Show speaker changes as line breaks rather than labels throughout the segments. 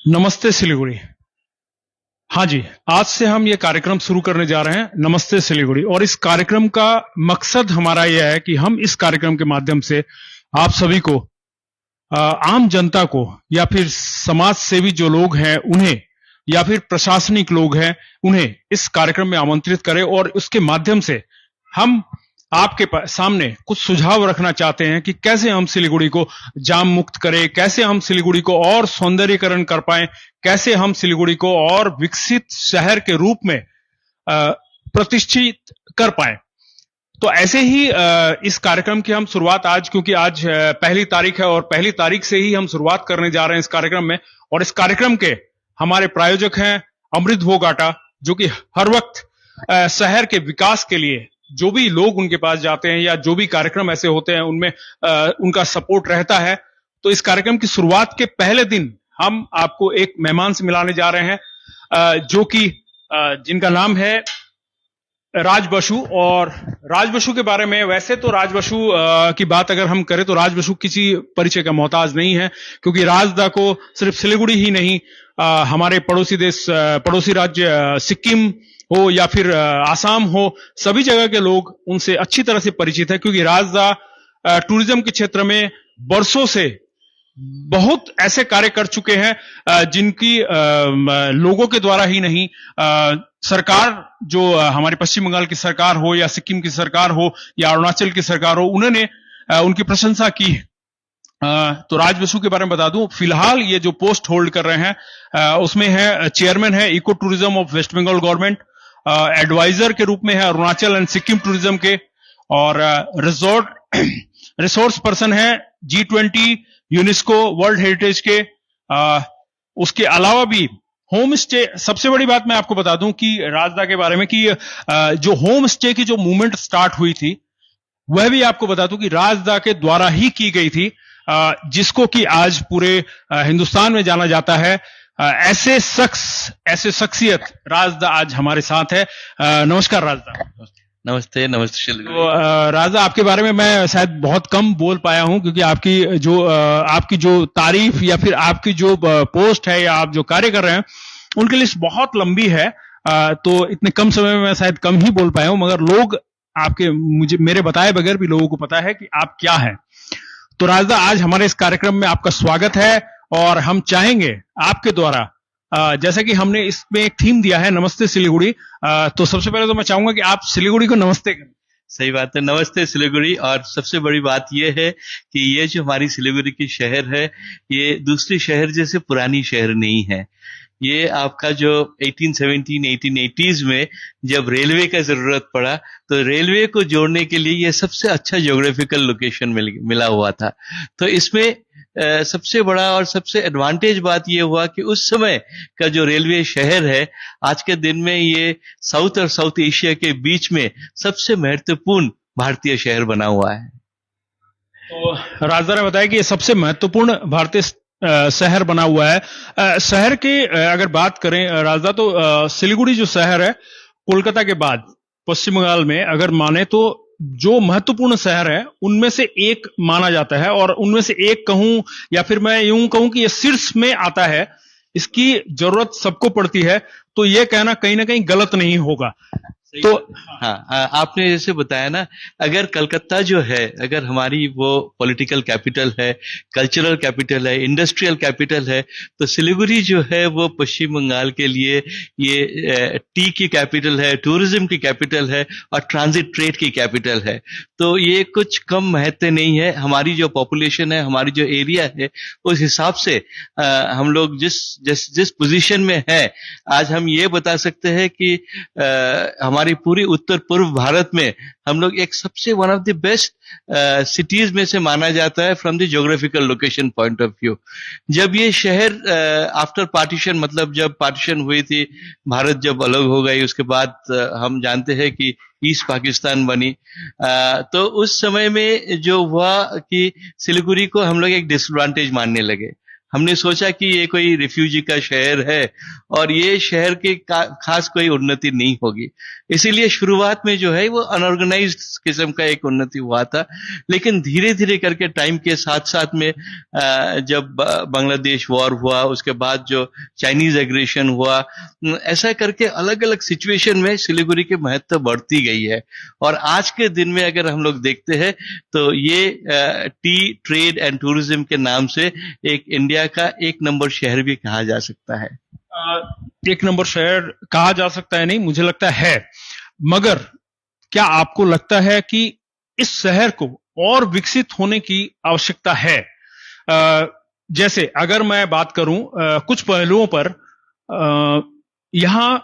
नमस्ते सिलीगुड़ी। हाँ जी, आज से हम ये कार्यक्रम शुरू करने जा रहे हैं, नमस्ते सिलीगुड़ी। और इस कार्यक्रम का मकसद हमारा यह है कि हम इस कार्यक्रम के माध्यम से आप सभी को, आम जनता को, या फिर समाज सेवी जो लोग हैं उन्हें, या फिर प्रशासनिक लोग हैं उन्हें इस कार्यक्रम में आमंत्रित करें और उसके माध्यम से हम आपके सामने कुछ सुझाव रखना चाहते हैं कि कैसे हम सिलीगुड़ी को जाम मुक्त करें, कैसे हम सिलीगुड़ी को और सौंदर्यीकरण कर पाएं, कैसे हम सिलीगुड़ी को और विकसित शहर के रूप में प्रतिष्ठित कर पाएं। तो ऐसे ही इस कार्यक्रम की हम शुरुआत आज, क्योंकि आज पहली तारीख है और पहली तारीख से ही हम शुरुआत करने जा रहे हैं इस कार्यक्रम में। और इस कार्यक्रम के हमारे प्रायोजक हैं अमृत भोग आटा, जो कि हर वक्त शहर के विकास के लिए जो भी लोग उनके पास जाते हैं या जो भी कार्यक्रम ऐसे होते हैं उनमें उनका सपोर्ट रहता है। तो इस कार्यक्रम की शुरुआत के पहले दिन हम आपको एक मेहमान से मिलाने जा रहे हैं, जो कि जिनका नाम है राज बसु। और राज बसु के बारे में, वैसे तो राज बसु की बात अगर हम करें तो राज बसु किसी परिचय का मोहताज नहीं है, क्योंकि राजदा को सिर्फ सिलीगुड़ी ही नहीं, हमारे पड़ोसी राज्य सिक्किम हो या फिर आसाम हो, सभी जगह के लोग उनसे अच्छी तरह से परिचित है। क्योंकि राजदा टूरिज्म के क्षेत्र में बरसों से बहुत ऐसे कार्य कर चुके हैं जिनकी लोगों के द्वारा ही नहीं, सरकार, जो हमारी पश्चिम बंगाल की सरकार हो या सिक्किम की सरकार हो या अरुणाचल की सरकार हो, उन्होंने उनकी प्रशंसा की। तो राज बसु के बारे में बता दूं, फिलहाल ये जो पोस्ट होल्ड कर रहे हैं उसमें है चेयरमैन है eco tourism of West Bengal government, adviser के रूप में है अरुणाचल एंड सिक्किम टूरिज्म के, और रिसोर्स पर्सन है G20 यूनेस्को वर्ल्ड हेरिटेज के। उसके अलावा भी होम स्टे, सबसे बड़ी बात मैं आपको बता दूं कि राजदा के बारे में कि जो होम स्टे की जो मूवमेंट स्टार्ट हुई थी, वह भी आपको बता दूं कि राजदा के द्वारा ही की गई थी, जिसको कि आज पूरे हिंदुस्तान में जाना जाता है। ऐसे शख्सियत राजदा आज हमारे साथ है। नमस्कार राजदा।
नमस्ते सिलीगुड़ी।
तो राजा, आपके बारे में मैं शायद बहुत कम बोल पाया हूं, क्योंकि आपकी जो तारीफ या फिर आपकी जो पोस्ट है या आप जो कार्य कर रहे हैं उनकी लिस्ट बहुत लंबी है। तो इतने कम समय में मैं शायद कम ही बोल पाया हूं, मगर लोग मेरे बताए बगैर भी लोगों को पता है कि आप क्या हैं। तो राजा, आज हमारे इस कार्यक्रम में आपका स्वागत है और हम चाहेंगे आपके द्वारा, जैसा कि हमने इसमें एक थीम दिया है नमस्ते सिलीगुड़ी, तो सबसे पहले तो मैं चाहूंगा कि आप सिलीगुड़ी को नमस्ते करें।
सही बात है, नमस्ते सिलीगुड़ी। और सबसे बड़ी बात यह है कि ये जो हमारी सिलीगुड़ी की शहर है, ये दूसरी शहर जैसे पुरानी शहर नहीं है। ये आपका जो 1880s में जब रेलवे का जरूरत पड़ा, तो रेलवे को जोड़ने के लिए ये सबसे अच्छा ज्योग्राफिकल लोकेशन मिला हुआ था। तो इसमें सबसे बड़ा और सबसे एडवांटेज बात ये हुआ कि उस समय का जो रेलवे शहर है, आज के दिन में ये साउथ और साउथ एशिया के बीच में सबसे महत्वपूर्ण भारतीय शहर बना हुआ है।
तो राजदा ने बताया कि ये सबसे महत्वपूर्ण भारतीय शहर बना हुआ है। शहर के अगर बात करें राजदा, तो सिलीगुड़ी जो शहर है, कोलकाता के बाद पश्चिम बंगाल में अगर माने तो जो महत्वपूर्ण शहर है उनमें से एक माना जाता है। और उनमें से एक कहूं या फिर मैं यूं कहूं कि ये शीर्ष में आता है, इसकी जरूरत सबको पड़ती है, तो ये कहना कहीं ना कहीं गलत नहीं होगा।
तो हाँ, आपने जैसे बताया ना, अगर कलकत्ता जो है, अगर हमारी वो पॉलिटिकल कैपिटल है, कल्चरल कैपिटल है, इंडस्ट्रियल कैपिटल है, तो सिलीगुड़ी जो है वो पश्चिम बंगाल के लिए ये टी की कैपिटल है, टूरिज्म की कैपिटल है और ट्रांजिट ट्रेड की कैपिटल है। तो ये कुछ कम महत्व नहीं है। हमारी जो पॉपुलेशन है, हमारी जो एरिया है, उस हिसाब से हम लोग जिस पोजीशन में है, आज हम ये बता सकते हैं कि हमारी पूरी उत्तर पूर्व भारत में हम लोग एक सबसे one of the best cities में से माना जाता है from the geographical location point of view. जब ये शहर आफ्टर पार्टीशन, मतलब जब पार्टीशन हुई थी, भारत जब अलग हो गई, उसके बाद हम जानते हैं कि ईस्ट पाकिस्तान बनी, तो उस समय में जो हुआ कि सिलीगुड़ी को हम लोग एक डिसएडवांटेज मानने लगे। हमने सोचा कि ये कोई रिफ्यूजी का शहर है और ये शहर के खास कोई उन्नति नहीं होगी, इसीलिए शुरुआत में जो है वो अनऑर्गेनाइज्ड किस्म का एक उन्नति हुआ था। लेकिन धीरे धीरे करके टाइम के साथ साथ में जब बांग्लादेश वॉर हुआ, उसके बाद जो चाइनीज एग्रेशन हुआ, ऐसा करके अलग अलग सिचुएशन में सिलीगुड़ी की महत्व बढ़ती गई है। और आज के दिन में अगर हम लोग देखते हैं तो ये टी ट्रेड एंड टूरिज्म के नाम से एक इंडिया का एक नंबर शहर भी कहा जा सकता है।
एक नंबर शहर कहा जा सकता है नहीं, मुझे लगता है। मगर क्या आपको लगता है कि इस शहर को और विकसित होने की आवश्यकता है? जैसे अगर मैं बात करूं कुछ पहलुओं पर, यहां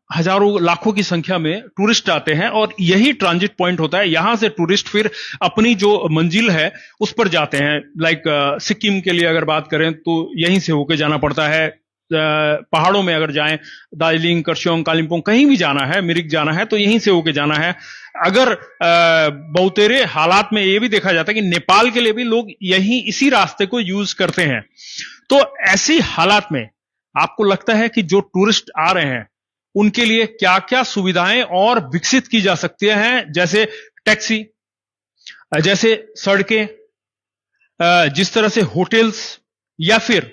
हजारों लाखों की संख्या में टूरिस्ट आते हैं और यही ट्रांजिट पॉइंट होता है। यहां से टूरिस्ट फिर अपनी जो मंजिल है उस पर जाते हैं। लाइक सिक्किम के लिए अगर बात करें तो यहीं से होके जाना पड़ता है। पहाड़ों में अगर जाएं, दार्जिलिंग, करसियोंग, कालिम्पोंग, कहीं भी जाना है, मिरिक जाना है, तो यहीं से होके जाना है। अगर बहुतेरे हालात में ये भी देखा जाता है कि नेपाल के लिए भी लोग यही इसी रास्ते को यूज करते हैं। तो ऐसी हालात में आपको लगता है कि जो टूरिस्ट आ रहे हैं उनके लिए क्या क्या सुविधाएं और विकसित की जा सकती हैं? जैसे टैक्सी, जैसे सड़कें, जिस तरह से होटल्स, या फिर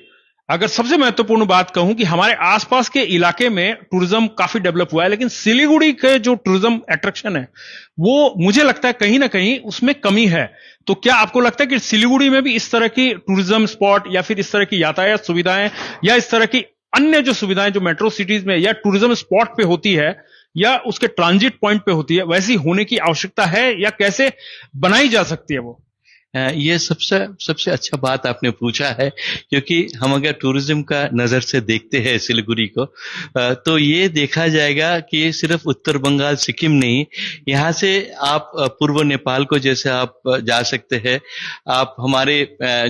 अगर सबसे महत्वपूर्ण बात कहूं कि हमारे आसपास के इलाके में टूरिज्म काफी डेवलप हुआ है, लेकिन सिलीगुड़ी के जो टूरिज्म अट्रैक्शन है वो मुझे लगता है कहीं ना कहीं उसमें कमी है। तो क्या आपको लगता है कि सिलीगुड़ी में भी इस तरह की टूरिज्म स्पॉट या फिर इस तरह की यातायात सुविधाएं या इस तरह की अन्य जो सुविधाएं जो मेट्रो सिटीज में या टूरिज्म स्पॉट पे होती है या उसके ट्रांजिट पॉइंट पे होती है, वैसी होने की आवश्यकता है या कैसे बनाई जा सकती है वो?
ये सबसे अच्छा बात आपने पूछा है, क्योंकि हम अगर टूरिज्म का नजर से देखते हैं सिलीगुड़ी को, तो ये देखा जाएगा कि सिर्फ उत्तर बंगाल, सिक्किम नहीं, यहाँ से आप पूर्व नेपाल को जैसे आप जा सकते हैं, आप हमारे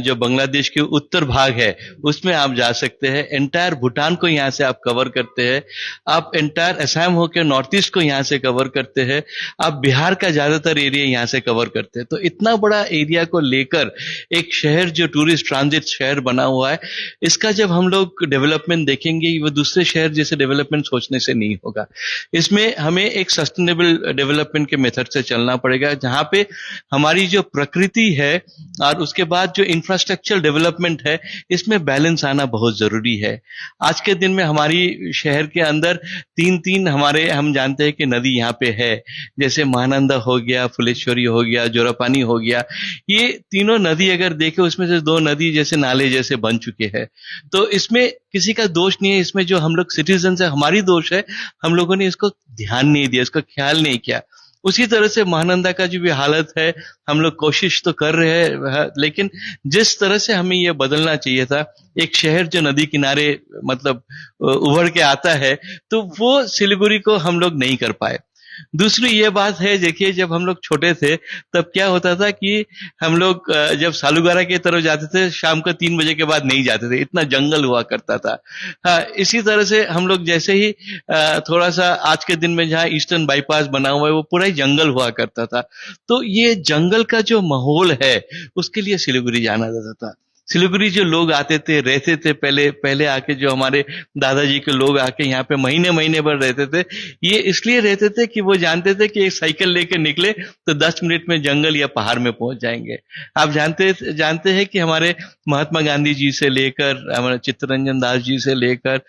जो बांग्लादेश के उत्तर भाग है उसमें आप जा सकते हैं, एंटायर भूटान को यहाँ से आप कवर करते हैं, आप एंटायर असम होकर नॉर्थ ईस्ट को यहाँ से कवर करते हैं, आप बिहार का ज्यादातर एरिया यहाँ से कवर करते हैं। तो इतना बड़ा एरिया को लेकर एक शहर जो टूरिस्ट ट्रांजिट शहर बना हुआ है, इसका जब हम लोग डेवलपमेंट देखेंगे वो दूसरे शहर जैसे डेवलपमेंट सोचने से नहीं होगा। इसमें हमें एक सस्टेनेबल डेवलपमेंट के मेथड से चलना पड़ेगा, जहां पे हमारी जो प्रकृति है और उसके बाद जो इंफ्रास्ट्रक्चर डेवलपमेंट है, इसमें बैलेंस आना बहुत जरूरी है। आज के दिन में हमारी शहर के अंदर तीन हमारे हम जानते हैं कि नदी यहाँ पे है, जैसे महानंदा हो गया, फुलेश्वरी हो गया, जोरापानी हो गया। ये तीनों नदी अगर देखें उसमें से दो नदी जैसे नाले जैसे बन चुके हैं। तो इसमें किसी का दोष नहीं है, इसमें जो हम लोग सिटीजन है हमारी दोष है, हम लोगों ने इसको ध्यान नहीं दिया, इसका ख्याल नहीं किया। उसी तरह से महानंदा का जो भी हालत है, हम लोग कोशिश तो कर रहे हैं, लेकिन जिस तरह से हमें यह बदलना चाहिए था, एक शहर जो नदी किनारे मतलब उभर के आता है, तो वो सिलीगुड़ी को हम लोग नहीं कर पाए। दूसरी ये बात है, देखिए जब हम लोग छोटे थे तब क्या होता था कि हम लोग जब सालूगारा की तरफ जाते थे शाम को 3 बजे के बाद नहीं जाते थे, इतना जंगल हुआ करता था। हाँ, इसी तरह से हम लोग जैसे ही थोड़ा सा आज के दिन में जहाँ ईस्टर्न बाईपास बना हुआ है वो पूरा ही जंगल हुआ करता था। तो ये जंगल का जो माहौल है उसके लिए सिलीगुड़ी जाना जाता था। सिलीगुड़ी जो लोग आते थे, रहते थे, पहले आके जो हमारे दादाजी के लोग आके यहाँ पे महीने महीने भर रहते थे, ये इसलिए रहते थे कि वो जानते थे कि एक साइकिल लेके निकले तो 10 मिनट में जंगल या पहाड़ में पहुंच जाएंगे। आप जानते हैं कि हमारे महात्मा गांधी जी से लेकर हमारे चित्तरंजन दास जी से लेकर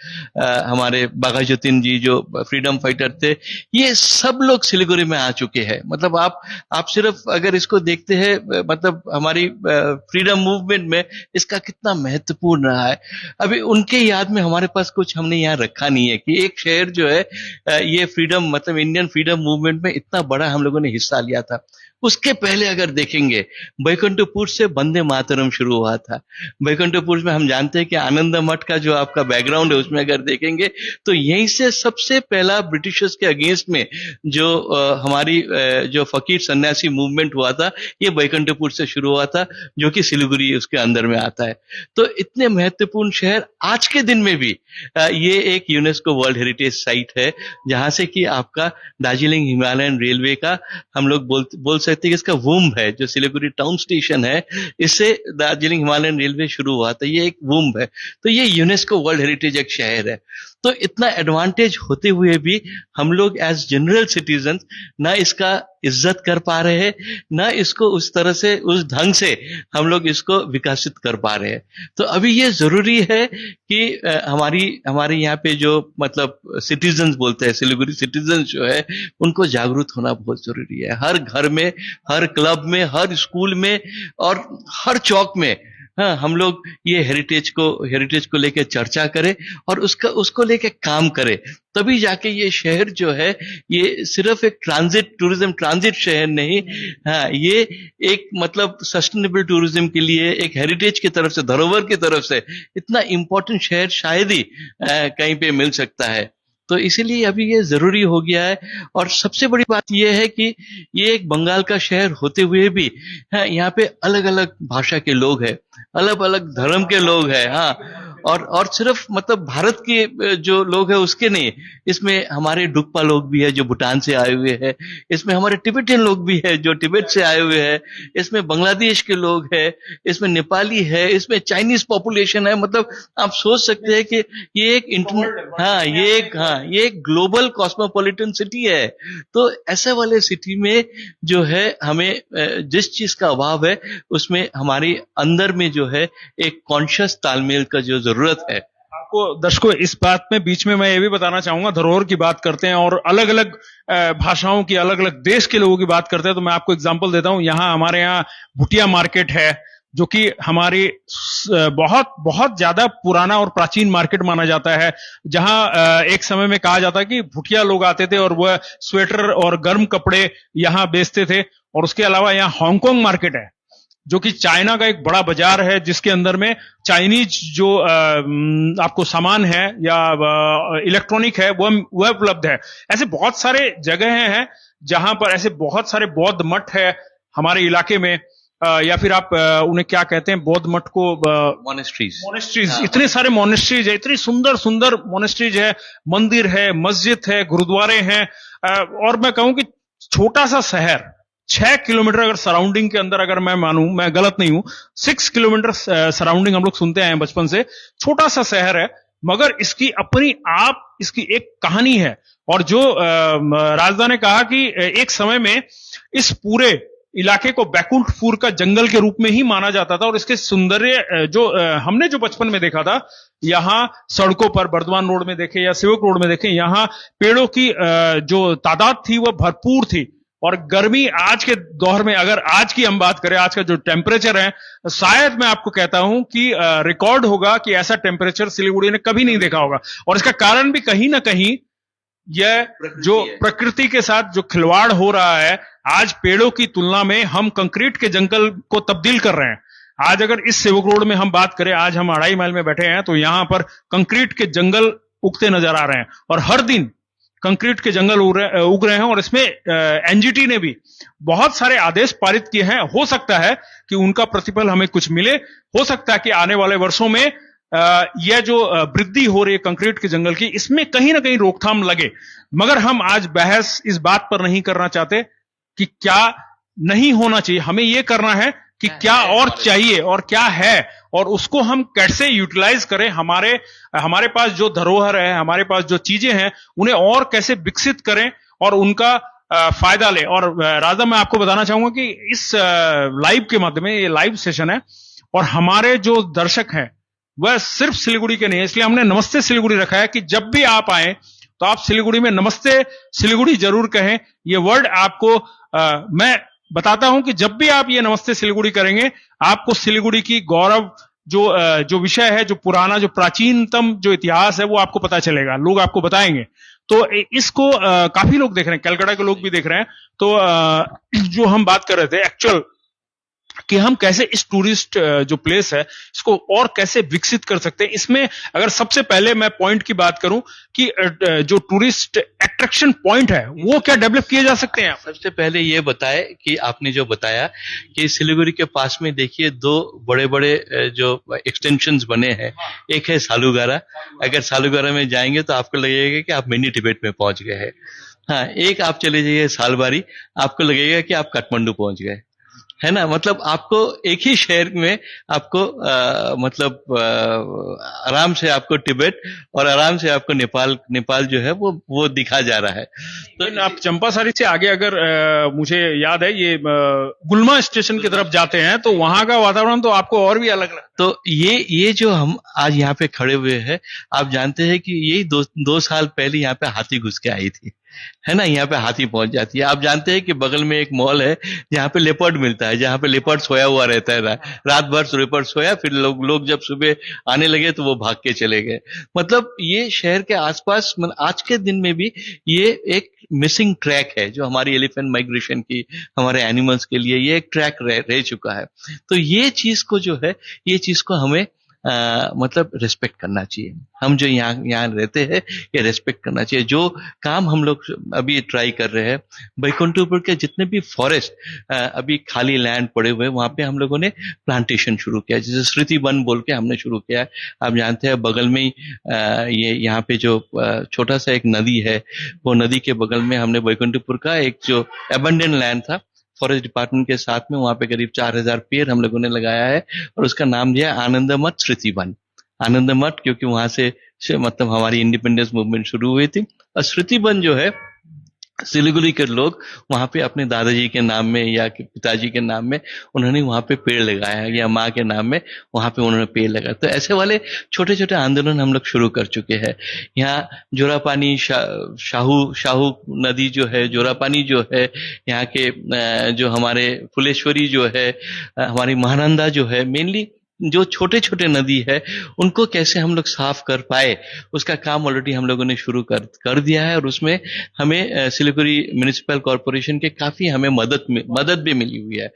हमारे बाघा जतीन जी जो फ्रीडम फाइटर थे, ये सब लोग सिलीगुड़ी में आ चुके हैं। मतलब आप सिर्फ अगर इसको देखते हैं, मतलब हमारी फ्रीडम मूवमेंट में इसका कितना महत्वपूर्ण रहा है। अभी उनके याद में हमारे पास कुछ हमने यहाँ रखा नहीं है कि एक शहर जो है ये फ्रीडम मतलब इंडियन फ्रीडम मूवमेंट में इतना बड़ा हम लोगों ने हिस्सा लिया था। उसके पहले अगर देखेंगे बैकुंठपुर से वंदे मातरम शुरू हुआ था। बैकुंठपुर में हम जानते हैं कि आनंद मठ का जो आपका बैकग्राउंड है उसमें अगर देखेंगे तो यहीं से सबसे पहला ब्रिटिशर्स के अगेंस्ट में जो हमारी जो फकीर सन्यासी मूवमेंट हुआ था, ये बैकुंठपुर से शुरू हुआ था, जो कि सिलीगुड़ी उसके अंदर में आता है। तो इतने महत्वपूर्ण शहर आज के दिन में भी ये एक यूनेस्को वर्ल्ड हेरिटेज साइट है, जहां से कि आपका दार्जिलिंग हिमालयन रेलवे का हम लोग बोल सकते हैं कि इसका वूम्ब है, जो सिलीगुड़ी टाउन स्टेशन है, इससे दार्जिलिंग हिमालयन रेलवे शुरू हुआ था, ये एक वूम्ब है। तो ये यूनेस्को वर्ल्ड हेरिटेज एक शहर है। तो इतना एडवांटेज होते हुए भी हम लोग एज जनरल सिटीजन ना इसका इज्जत कर पा रहे हैं, ना इसको उस तरह से, उस ढंग से हम लोग इसको विकसित कर पा रहे हैं। तो अभी ये जरूरी है कि हमारे यहाँ पे जो मतलब सिटीजन्स बोलते हैं, सिलीगुड़ी सिटीजन्स जो है, उनको जागरूक होना बहुत जरूरी है। हर घर में, हर क्लब में, हर स्कूल में और हर चौक में, हाँ, हम लोग ये हेरिटेज को लेकर चर्चा करें और उसको लेकर काम करें। तभी जाके ये शहर जो है, ये सिर्फ एक टूरिज्म ट्रांजिट शहर नहीं, हाँ, ये एक मतलब सस्टेनेबल टूरिज्म के लिए, एक हेरिटेज की तरफ से, धरोहर की तरफ से इतना इम्पोर्टेंट शहर शायद ही कहीं पे मिल सकता है। तो इसीलिए अभी ये जरूरी हो गया है। और सबसे बड़ी बात ये है कि ये एक बंगाल का शहर होते हुए भी, हाँ, यहाँ पे अलग अलग भाषा के लोग हैं, अलग अलग धर्म के लोग हैं, हाँ, और सिर्फ मतलब भारत के जो लोग हैं उसके नहीं, इसमें हमारे डुक्पा लोग भी है जो भूटान से आए हुए हैं, इसमें हमारे तिब्बतियन लोग भी है जो तिब्बत से आए हुए हैं, इसमें बांग्लादेश के लोग हैं, इसमें नेपाली है, इसमें चाइनीज पॉपुलेशन है। मतलब आप सोच सकते हैं कि ये एक ग्लोबल कॉस्मोपॉलिटन सिटी है। तो ऐसे वाले सिटी में जो है, हमें जिस चीज का अभाव है उसमें हमारी अंदर में जो है एक कॉन्शियस तालमेल का जो जरूरत है।
आपको दर्शकों इस बात में बीच में मैं ये भी बताना चाहूंगा, धरोहर की बात करते हैं और अलग अलग भाषाओं की, अलग अलग देश के लोगों की बात करते हैं, तो मैं आपको एग्जांपल देता हूं। यहाँ हमारे यहाँ भुटिया मार्केट है, जो कि हमारी बहुत बहुत ज्यादा पुराना और प्राचीन मार्केट माना जाता है, जहां एक समय में कहा जाता है कि भुटिया लोग आते थे और वह स्वेटर और गर्म कपड़े यहाँ बेचते थे। और उसके अलावा यहाँ हांगकांग मार्केट है, जो कि चाइना का एक बड़ा बाजार है, जिसके अंदर में चाइनीज जो आपको सामान है या इलेक्ट्रॉनिक है वह उपलब्ध है। ऐसे बहुत सारे जगह हैं जहां पर ऐसे बहुत सारे बौद्ध मठ है हमारे इलाके में, या फिर आप उन्हें क्या कहते हैं, बौद्ध मठ को, मोनेस्ट्रीज। इतने सारे मोनेस्ट्रीज है, इतनी सुंदर सुंदर मोनेस्ट्रीज है, मंदिर है, मस्जिद है, गुरुद्वारे हैं। और मैं कहूं कि छोटा सा शहर, 6 किलोमीटर अगर सराउंडिंग के अंदर, अगर मैं मानूं, मैं गलत नहीं हूं, 6 किलोमीटर सराउंडिंग हम लोग सुनते आए बचपन से, छोटा सा शहर है, मगर इसकी अपनी आप इसकी एक कहानी है। और जो राजदा ने कहा कि एक समय में इस पूरे इलाके को बैकुंठपुर का जंगल के रूप में ही माना जाता था। और इसके सौंदर्य जो हमने जो बचपन में देखा था, यहाँ सड़कों पर बर्दवान रोड में देखे या सिवक रोड में देखे, यहाँ पेड़ों की जो तादाद थी वह भरपूर थी। और गर्मी आज के दौर में, अगर आज की हम बात करें, आज का जो टेम्परेचर है, शायद मैं आपको कहता हूं कि रिकॉर्ड होगा कि ऐसा टेम्परेचर सिलीगुड़ी ने कभी नहीं देखा होगा। और इसका कारण भी कहीं ना कहीं यह जो प्रकृति के साथ जो खिलवाड़ हो रहा है, आज पेड़ों की तुलना में हम कंक्रीट के जंगल को तब्दील कर रहे हैं। आज अगर इस सेवक रोड में हम बात करें, आज हम 2.5 माइल में बैठे हैं, तो यहां पर कंक्रीट के जंगल उगते नजर आ रहे हैं और हर दिन कंक्रीट के जंगल उग रहे हैं। और इसमें एनजीटी ने भी बहुत सारे आदेश पारित किए हैं। हो सकता है कि उनका प्रतिफल हमें कुछ मिले, हो सकता है कि आने वाले वर्षों में यह जो वृद्धि हो रही है कंक्रीट के जंगल की, इसमें कहीं ना कहीं रोकथाम लगे। मगर हम आज बहस इस बात पर नहीं करना चाहते कि क्या नहीं होना चाहिए, हमें यह करना है कि क्या और चाहिए और क्या है, और उसको हम कैसे यूटिलाइज करें। हमारे पास जो धरोहर है, हमारे पास जो चीजें हैं, उन्हें और कैसे विकसित करें और उनका फायदा लें। और राजा, मैं आपको बताना चाहूंगा कि इस लाइव के माध्यम में, ये लाइव सेशन है और हमारे जो दर्शक हैं वह सिर्फ सिलीगुड़ी के नहीं है, इसलिए हमने नमस्ते सिलीगुड़ी रखा है कि जब भी आप आए तो आप सिलीगुड़ी में नमस्ते सिलीगुड़ी जरूर कहें। ये वर्ड आपको मैं बताता हूं कि जब भी आप ये नमस्ते सिलीगुड़ी करेंगे, आपको सिलीगुड़ी की गौरव जो विषय है, जो पुराना, जो प्राचीनतम जो इतिहास है, वो आपको पता चलेगा, लोग आपको बताएंगे। तो इसको काफी लोग देख रहे हैं, कलकत्ता के लोग भी देख रहे हैं। तो जो हम बात कर रहे थे एक्चुअल कि हम कैसे इस टूरिस्ट जो प्लेस है इसको और कैसे विकसित कर सकते हैं, इसमें अगर सबसे पहले मैं पॉइंट की बात करूं कि जो टूरिस्ट अट्रैक्शन पॉइंट है वो क्या डेवलप किए जा सकते हैं।
सबसे पहले ये बताए कि आपने जो बताया कि सिलीगुड़ी के पास में देखिए 2 बड़े बड़े जो एक्सटेंशंस बने हैं, एक है सालूगारा। अगर सालूगारा में जाएंगे तो आपको लगेगा कि आप मिनी तिब्बत में पहुंच गए हैं। हाँ, एक आप चले जाइए सालबारी, आपको लगेगा कि आप काठमांडू पहुंच गए, है ना। मतलब आपको एक ही शहर में आपको मतलब आराम से आपको तिब्बत और आराम से आपको नेपाल नेपाल जो है वो दिखा जा रहा है। तो
लेकिन आप चंपासारी से आगे अगर मुझे याद है ये गुलमा स्टेशन की तरफ जाते हैं तो वहां का वातावरण तो आपको और भी अलग लगता
तो ये जो हम आज यहाँ पे खड़े हुए हैं, आप जानते हैं कि यही दो साल पहले यहाँ पे हाथी घुस के आई थी, है ना। यहाँ पे हाथी पहुंच जाती है। आप जानते हैं कि बगल में एक मॉल है जहाँ पे लेपर्ड मिलता है, जहाँ पे लेपर्ड सोया हुआ रहता है, रात भर लेपर्ड सोया, फिर लोग जब सुबह आने लगे तो वो भाग के चले गए। मतलब ये शहर के आसपास आज के दिन में भी ये एक मिसिंग ट्रैक है, जो हमारी एलिफेंट माइग्रेशन की, हमारे एनिमल्स के लिए ये एक ट्रैक रह चुका है। तो ये चीज को जो है, ये चीज को हमें मतलब रिस्पेक्ट करना चाहिए। हम जो यहाँ रहते हैं, ये रिस्पेक्ट करना चाहिए। जो काम हम लोग अभी ट्राई कर रहे हैं, बैकुंठपुर के जितने भी फॉरेस्ट अभी खाली लैंड पड़े हुए हैं, वहां पे हम लोगों ने प्लांटेशन शुरू किया, जैसे स्मृति वन बोल के हमने शुरू किया है। आप जानते हैं बगल में ही ये यहाँ पे जो छोटा सा एक नदी है, वो नदी के बगल में हमने बैकुंठपुर का एक जो एबंडेंट लैंड था, फॉरेस्ट डिपार्टमेंट के साथ में, वहां पे करीब 4000 पेड़ हम लोगों ने लगाया है और उसका नाम दिया आनंद मठ स्मृति वन। आनंद मठ क्योंकि वहां से मतलब हमारी इंडिपेंडेंस मूवमेंट शुरू हुई थी। और स्मृति वन जो है, सिलीगुड़ी के लोग वहां पे अपने दादाजी के नाम में या पिताजी के नाम में उन्होंने वहां पे पेड़ लगाया, या माँ के नाम में वहां पे उन्होंने पेड़ लगाया। तो ऐसे वाले छोटे छोटे आंदोलन हम लोग शुरू कर चुके हैं। यहाँ जोरापानी शाहू नदी जो है, जोरापानी जो है, यहाँ के जो हमारे फुलेश्वरी जो है, हमारी महानंदा जो है, मेनली जो छोटे छोटे नदी है उनको कैसे हम लोग साफ कर पाए, उसका काम ऑलरेडी हम लोगों ने शुरू कर दिया है। और उसमें हमें सिलीगुड़ी म्युनिसिपल कॉर्पोरेशन के काफी हमें मदद भी मिली हुई है।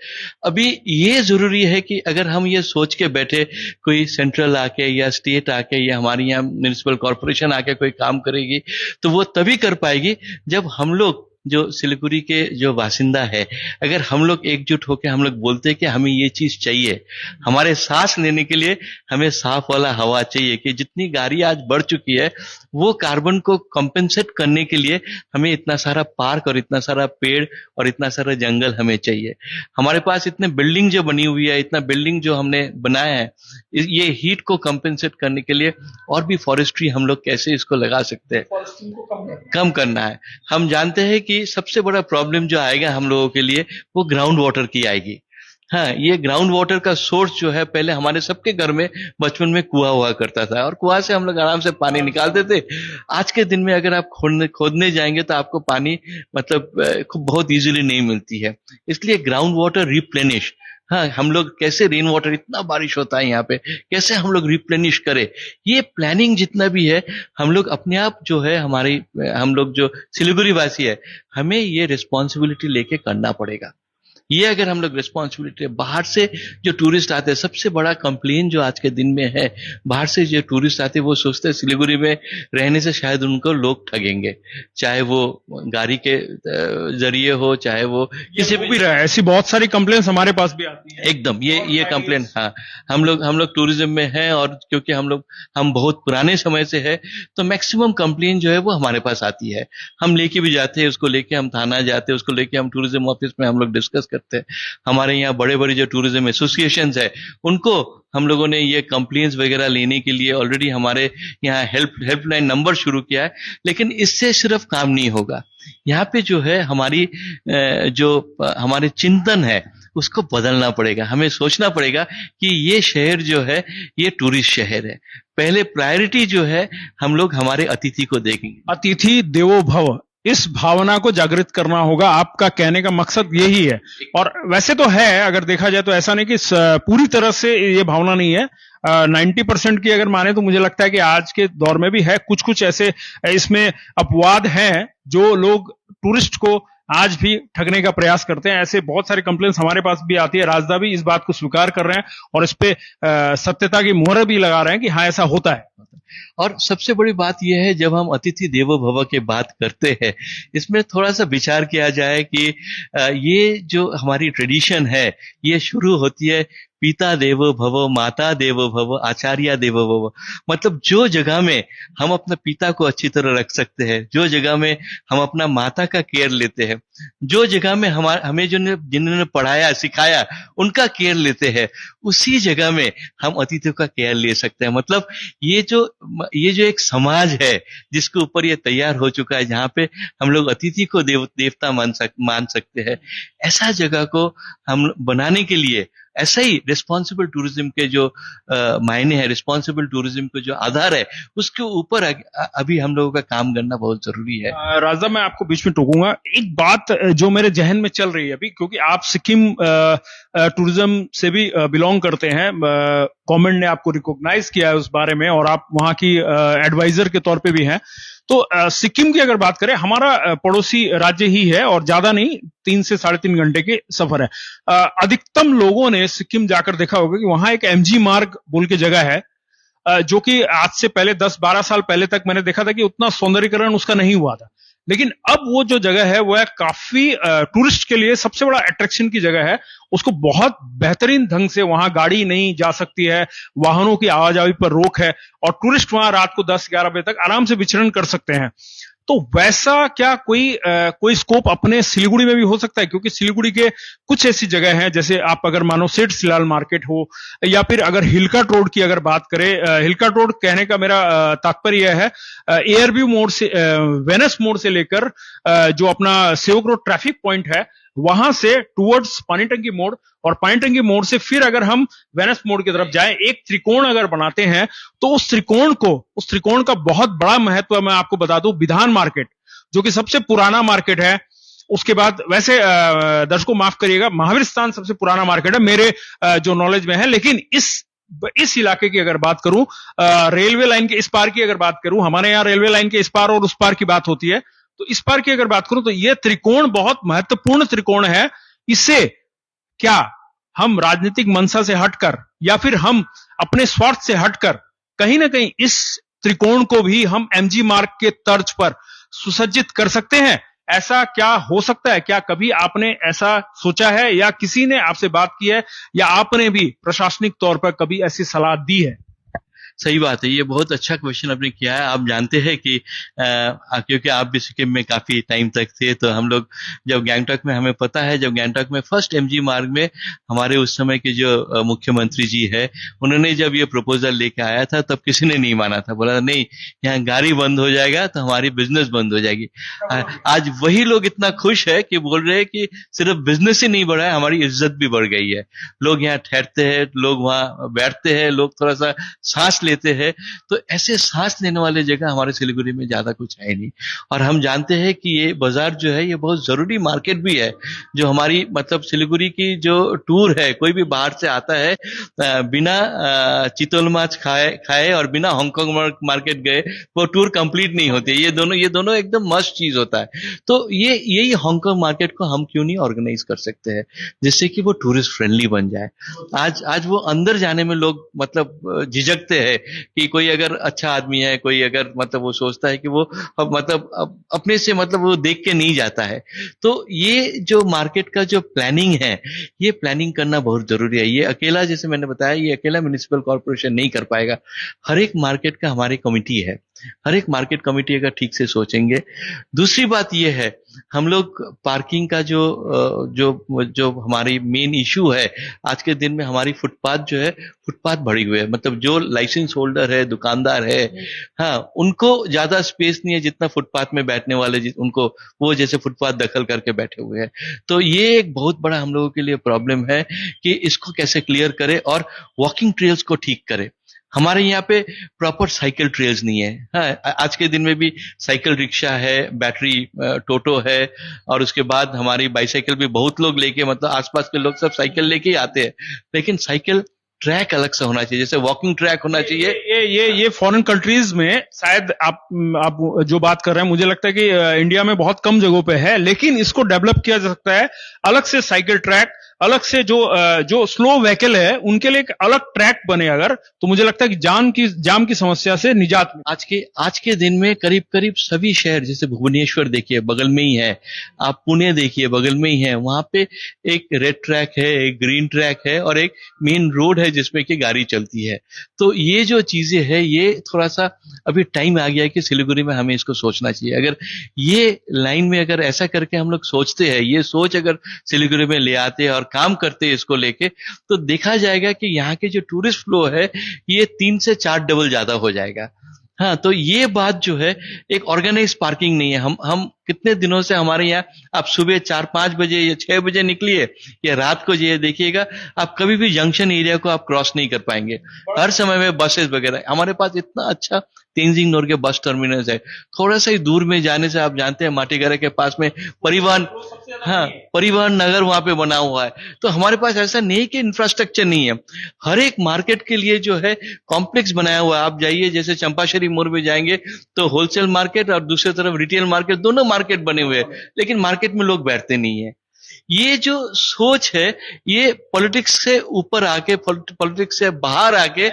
अभी ये जरूरी है कि अगर हम ये सोच के बैठे कोई सेंट्रल आके या स्टेट आके या हमारी यहाँ म्युनिसिपल कॉर्पोरेशन आके कोई काम करेगी, तो वो तभी कर पाएगी जब हम लोग जो सिलीगुड़ी के जो बासिंदा है, अगर हम लोग एकजुट होकर हम लोग बोलते हैं कि हमें ये चीज चाहिए, हमारे सांस लेने के लिए हमें साफ वाला हवा चाहिए, कि जितनी गाड़ी आज बढ़ चुकी है वो कार्बन को कंपेंसेट करने के लिए हमें इतना सारा पार्क और इतना सारा पेड़ और इतना सारा जंगल हमें चाहिए। हमारे पास इतने बिल्डिंग जो बनी हुई है, इतना बिल्डिंग जो हमने बनाया है, ये हीट को कंपेंसेट करने के लिए और भी फॉरेस्ट्री हम लोग कैसे इसको लगा सकते हैं, कम करना है। हम जानते हैं कि सबसे बड़ा प्रॉब्लम जो आएगा हम लोगों के लिए, वो ग्राउंड वाटर की आएगी। हाँ, ये ग्राउंड वाटर का सोर्स जो है, पहले हमारे सबके घर में बचपन में कुआं हुआ करता था और कुआं से हम लोग आराम से पानी निकालते थे। आज के दिन में अगर आप खोदने जाएंगे तो आपको पानी मतलब बहुत इजीली नहीं मिलती है। इसलिए ग्राउंड वाटर रिप्लेनिश, हाँ, हम लोग कैसे रेन वाटर, इतना बारिश होता है यहाँ पे, कैसे हम लोग रिप्लेनिश करें, ये प्लानिंग जितना भी है हम लोग अपने आप जो है, हम लोग जो सिलीगुड़ी वासी है, हमें ये रिस्पॉन्सिबिलिटी लेके करना पड़ेगा। ये अगर हम लोग रिस्पॉन्सिबिलिटी, बाहर से जो टूरिस्ट आते हैं, सबसे बड़ा कंप्लेन जो आज के दिन में है, बाहर से जो टूरिस्ट आते हैं वो सोचते हैं सिलीगुड़ी में रहने से शायद उनको लोग ठगेंगे, चाहे वो गाड़ी के जरिए हो, चाहे वो किसी भी
रहा है। ऐसी बहुत सारी कंप्लेंट्स हमारे पास भी आती है।
एकदम ये कंप्लेन, हाँ, हम लोग टूरिज्म में हैं और क्योंकि हम बहुत पुराने समय से है, तो मैक्सिमम कंप्लेन जो है वो हमारे पास आती है। हम लेके भी जाते हैं, उसको लेके हम थाना जाते हैं, उसको लेके हम टूरिज्म ऑफिस में हम लोग डिस्कस करते हैं। हमारे यहाँ बड़े बड़े जो टूरिज्म एसोसिएशन है, उनको हम लोगों ने ये कंप्लेंट्स वगैरह लेने के लिए ऑलरेडी हमारे यहाँ हेल्पलाइन नंबर शुरू किया है। लेकिन इससे सिर्फ काम नहीं होगा, यहाँ पे जो है हमारी जो हमारे चिंतन है उसको बदलना पड़ेगा। हमें सोचना पड़ेगा कि ये शहर जो है ये टूरिस्ट शहर है। पहले प्रायोरिटी जो है हम लोग हमारे अतिथि को देखेंगे।
अतिथि देवो भव, इस भावना को जागृत करना होगा। आपका कहने का मकसद यही है। और वैसे तो है, अगर देखा जाए तो ऐसा नहीं कि पूरी तरह से ये भावना नहीं है। 90% की अगर माने तो मुझे लगता है कि आज के दौर में भी है। कुछ कुछ ऐसे इसमें अपवाद हैं जो लोग टूरिस्ट को आज भी ठगने का प्रयास करते हैं। ऐसे बहुत सारे कंप्लेंट्स हमारे पास भी आती है। राजदा भी इस बात को स्वीकार कर रहे हैं और इस पे सत्यता की मुहर भी लगा रहे हैं कि हाँ, ऐसा होता है।
और सबसे बड़ी बात यह है, जब हम अतिथि देवो भव की बात करते हैं, इसमें थोड़ा सा विचार किया जाए कि ये जो हमारी ट्रेडिशन है, ये शुरू होती है पिता देवो भव, माता देवो भव, आचार्य देवो भव। मतलब जो जगह में हम अपने पिता को अच्छी तरह रख सकते हैं, जो जगह में हम अपना माता का केयर लेते हैं, जो जगह में हमें जिन्होंने पढ़ाया सिखाया उनका केयर लेते हैं, उसी जगह में हम अतिथियों का केयर ले सकते हैं। मतलब ये जो एक समाज है जिसके ऊपर ये तैयार हो चुका है, जहाँ पे हम लोग अतिथि को देवता मान सकते हैं, ऐसा जगह को हम बनाने के लिए, ऐसा ही रिस्पॉन्सिबल टूरिज्म के जो मायने हैं, रिस्पॉन्सिबल टूरिज्म के जो आधार है, उसके ऊपर अभी हम लोगों का काम करना बहुत जरूरी है।
राजा, मैं आपको बीच में टोकूंगा। एक बात जो मेरे जहन में चल रही है अभी, क्योंकि आप सिक्किम टूरिज्म से भी बिलोंग करते हैं, गवर्नमेंट ने आपको रिकॉग्नाइज किया है उस बारे में, और आप वहां की एडवाइजर के तौर पे भी हैं। तो सिक्किम की अगर बात करें, हमारा पड़ोसी राज्य ही है और ज्यादा नहीं, 3 से 3.5 घंटे के सफर है। अधिकतम लोगों ने सिक्किम जाकर देखा होगा कि वहां एक एमजी मार्ग बोल के जगह है, जो कि आज से पहले 10-12 साल पहले तक मैंने देखा था कि उतना सौंदर्यीकरण उसका नहीं हुआ था। लेकिन अब वो जो जगह है वो है काफी टूरिस्ट के लिए सबसे बड़ा अट्रैक्शन की जगह है। उसको बहुत बेहतरीन ढंग से, वहां गाड़ी नहीं जा सकती है, वाहनों की आवाजाही पर रोक है, और टूरिस्ट वहां रात को 10-11 बजे तक आराम से विचरण कर सकते हैं। तो वैसा क्या कोई स्कोप अपने सिलीगुड़ी में भी हो सकता है? क्योंकि सिलीगुड़ी के कुछ ऐसी जगह हैं, जैसे आप अगर मानो सेठ सिलाल मार्केट हो, या फिर अगर हिलकाट रोड की अगर बात करें, हिलकाट रोड कहने का मेरा तात्पर्य यह है, एयरव्यू मोड़ से, वेनस मोड़ से लेकर जो अपना सेवक रोड ट्रैफिक पॉइंट है, वहां से टुवर्ड्स पानी टंकी मोड़, और पानी टंकी मोड़ से फिर अगर हम वेनस मोड़ की तरफ जाएं, एक त्रिकोण अगर बनाते हैं, तो उस त्रिकोण का बहुत बड़ा महत्व मैं आपको बता दूं, विधान मार्केट जो कि सबसे पुराना मार्केट है। उसके बाद वैसे दर्शकों माफ करिएगा, महावीर स्थान सबसे पुराना मार्केट है मेरे जो नॉलेज में है। लेकिन इस इलाके की अगर बात करूं, रेलवे लाइन के इस पार की अगर बात करूं, हमारे यहाँ रेलवे लाइन के इस पार और उस पार की बात होती है, तो इस पार की अगर बात करूं तो यह त्रिकोण बहुत महत्वपूर्ण त्रिकोण है। इससे क्या हम राजनीतिक मंशा से हटकर, या फिर हम अपने स्वार्थ से हटकर, कहीं ना कहीं इस त्रिकोण को भी हम एमजी मार्ग के तर्ज पर सुसज्जित कर सकते हैं? ऐसा क्या हो सकता है? क्या कभी आपने ऐसा सोचा है, या किसी ने आपसे बात की है, या आपने भी प्रशासनिक तौर पर कभी ऐसी सलाह दी है?
सही बात है, ये बहुत अच्छा क्वेश्चन आपने किया है। आप जानते हैं कि क्योंकि आप भी सिक्किम में काफी टाइम तक थे, तो हम लोग जब गैंगटॉक में, हमें पता है जब गैंगटॉक में फर्स्ट एमजी मार्ग में हमारे उस समय के जो मुख्यमंत्री जी है, उन्होंने जब ये प्रपोजल लेके आया था, तब किसी ने नहीं माना था, बोला नहीं यहाँ गाड़ी बंद हो जाएगा तो हमारी बिजनेस बंद हो जाएगी। आज वही लोग इतना खुश है कि बोल रहे हैं कि सिर्फ बिजनेस ही नहीं बढ़ा है, हमारी इज्जत भी बढ़ गई है। लोग यहाँ ठहरते हैं, लोग वहां बैठते हैं, लोग थोड़ा सा सांस लेते हैं। तो ऐसे सांस लेने वाले जगह हमारे सिलीगुड़ी में ज्यादा कुछ है नहीं। और हम जानते हैं कि ये बाजार जो है ये बहुत जरूरी मार्केट भी है, जो हमारी मतलब सिलीगुड़ी की जो टूर है, कोई भी बाहर से आता है बिना चितोल माछ खाए और बिना हांगकांग मार्केट गए वो टूर कंप्लीट नहीं होती। ये दोनों एकदम मस्ट चीज होता है। तो यही हांगकांग मार्केट को हम क्यों नहीं ऑर्गेनाइज कर सकते हैं, जिससे कि वो टूरिस्ट फ्रेंडली बन जाए। आज वो अंदर जाने में लोग मतलब झिझकते हैं कि कोई अगर अच्छा आदमी है, कोई अगर मतलब वो सोचता है कि वो मतलब अपने से मतलब वो देख के नहीं जाता है। तो ये जो मार्केट का जो प्लानिंग है, ये प्लानिंग करना बहुत जरूरी है। ये अकेला, जैसे मैंने बताया, ये अकेला म्युनिसिपल कॉर्पोरेशन नहीं कर पाएगा। हर एक मार्केट का हमारी कमिटी है, हर एक मार्केट कमिटी अगर ठीक से सोचेंगे। दूसरी बात ये है, हम लोग पार्किंग का जो हमारी मेन इशू है आज के दिन में, हमारी फुटपाथ जो है, फुटपाथ भरी हुई है। मतलब जो लाइसेंस होल्डर है, दुकानदार है, हाँ, उनको ज्यादा स्पेस नहीं है जितना फुटपाथ में बैठने वाले उनको वो जैसे फुटपाथ दखल करके बैठे हुए हैं। तो ये एक बहुत बड़ा हम लोगों के लिए प्रॉब्लम है कि इसको कैसे क्लियर करें और वॉकिंग ट्रेल्स को ठीक करें। हमारे यहाँ पे प्रॉपर साइकिल ट्रेल्स नहीं है। हाँ, आज के दिन में भी साइकिल रिक्शा है, बैटरी टोटो है, और उसके बाद हमारी बाइसाइकिल भी बहुत लोग लेके, मतलब आसपास के लोग सब साइकिल लेके ही आते हैं। लेकिन साइकिल ट्रैक अलग से होना चाहिए, जैसे वॉकिंग ट्रैक होना चाहिए।
ये फॉरेन कंट्रीज में शायद आप जो बात कर रहे हैं, मुझे लगता है कि इंडिया में बहुत कम जगहों पे है, लेकिन इसको डेवलप किया जा सकता है। अलग से साइकिल ट्रैक, अलग से जो स्लो व्हीकल है उनके लिए एक अलग ट्रैक बने अगर, तो मुझे लगता है कि जाम की समस्या से निजात मिले।
आज के दिन में करीब करीब सभी शहर, जैसे भुवनेश्वर देखिए बगल में ही है, आप पुणे देखिए बगल में ही है, वहां पे एक रेड ट्रैक है, एक ग्रीन ट्रैक है और एक मेन रोड है जिसमें कि गाड़ी चलती है। तो ये जो चीजें है, ये थोड़ा सा अभी टाइम आ गया है कि सिलीगुड़ी में हमें इसको सोचना चाहिए। अगर ये लाइन में अगर ऐसा करके हम लोग सोचते हैं, ये सोच अगर सिलीगुड़ी में ले आते हैं और काम करते हैं इसको लेके, तो देखा जाएगा कि यहाँ के जो टूरिस्ट फ्लो है ये 3 से 4 डबल ज्यादा हो जाएगा। हाँ, तो ये बात जो है, एक ऑर्गेनाइज पार्किंग नहीं है। हम कितने दिनों से हमारे यहाँ, आप सुबह 4-5 बजे या 6 बजे निकलिए या रात को ये देखिएगा, आप कभी भी जंक्शन एरिया को आप क्रॉस नहीं कर पाएंगे। हर समय में बसेस वगैरह, हमारे पास इतना अच्छा तेंजिंग नोर्गे बस टर्मिनल है। थोड़ा सा ही दूर में जाने से आप जानते हैं माटीगरा के पास में परिवहन, हाँ, परिवहन नगर वहां पे बना हुआ है। तो हमारे पास ऐसा नहीं कि इंफ्रास्ट्रक्चर नहीं है। हर एक मार्केट के लिए जो है कॉम्प्लेक्स बनाया हुआ है। आप जाइए, जैसे चंपाशरी मोड़ में जाएंगे तो होलसेल मार्केट और दूसरी तरफ रिटेल मार्केट, दोनों मार्केट बने हुए हैं, लेकिन मार्केट में लोग बैठते नहीं है। ये जो सोच है, ये पॉलिटिक्स से ऊपर आके, पॉलिटिक्स से बाहर आके,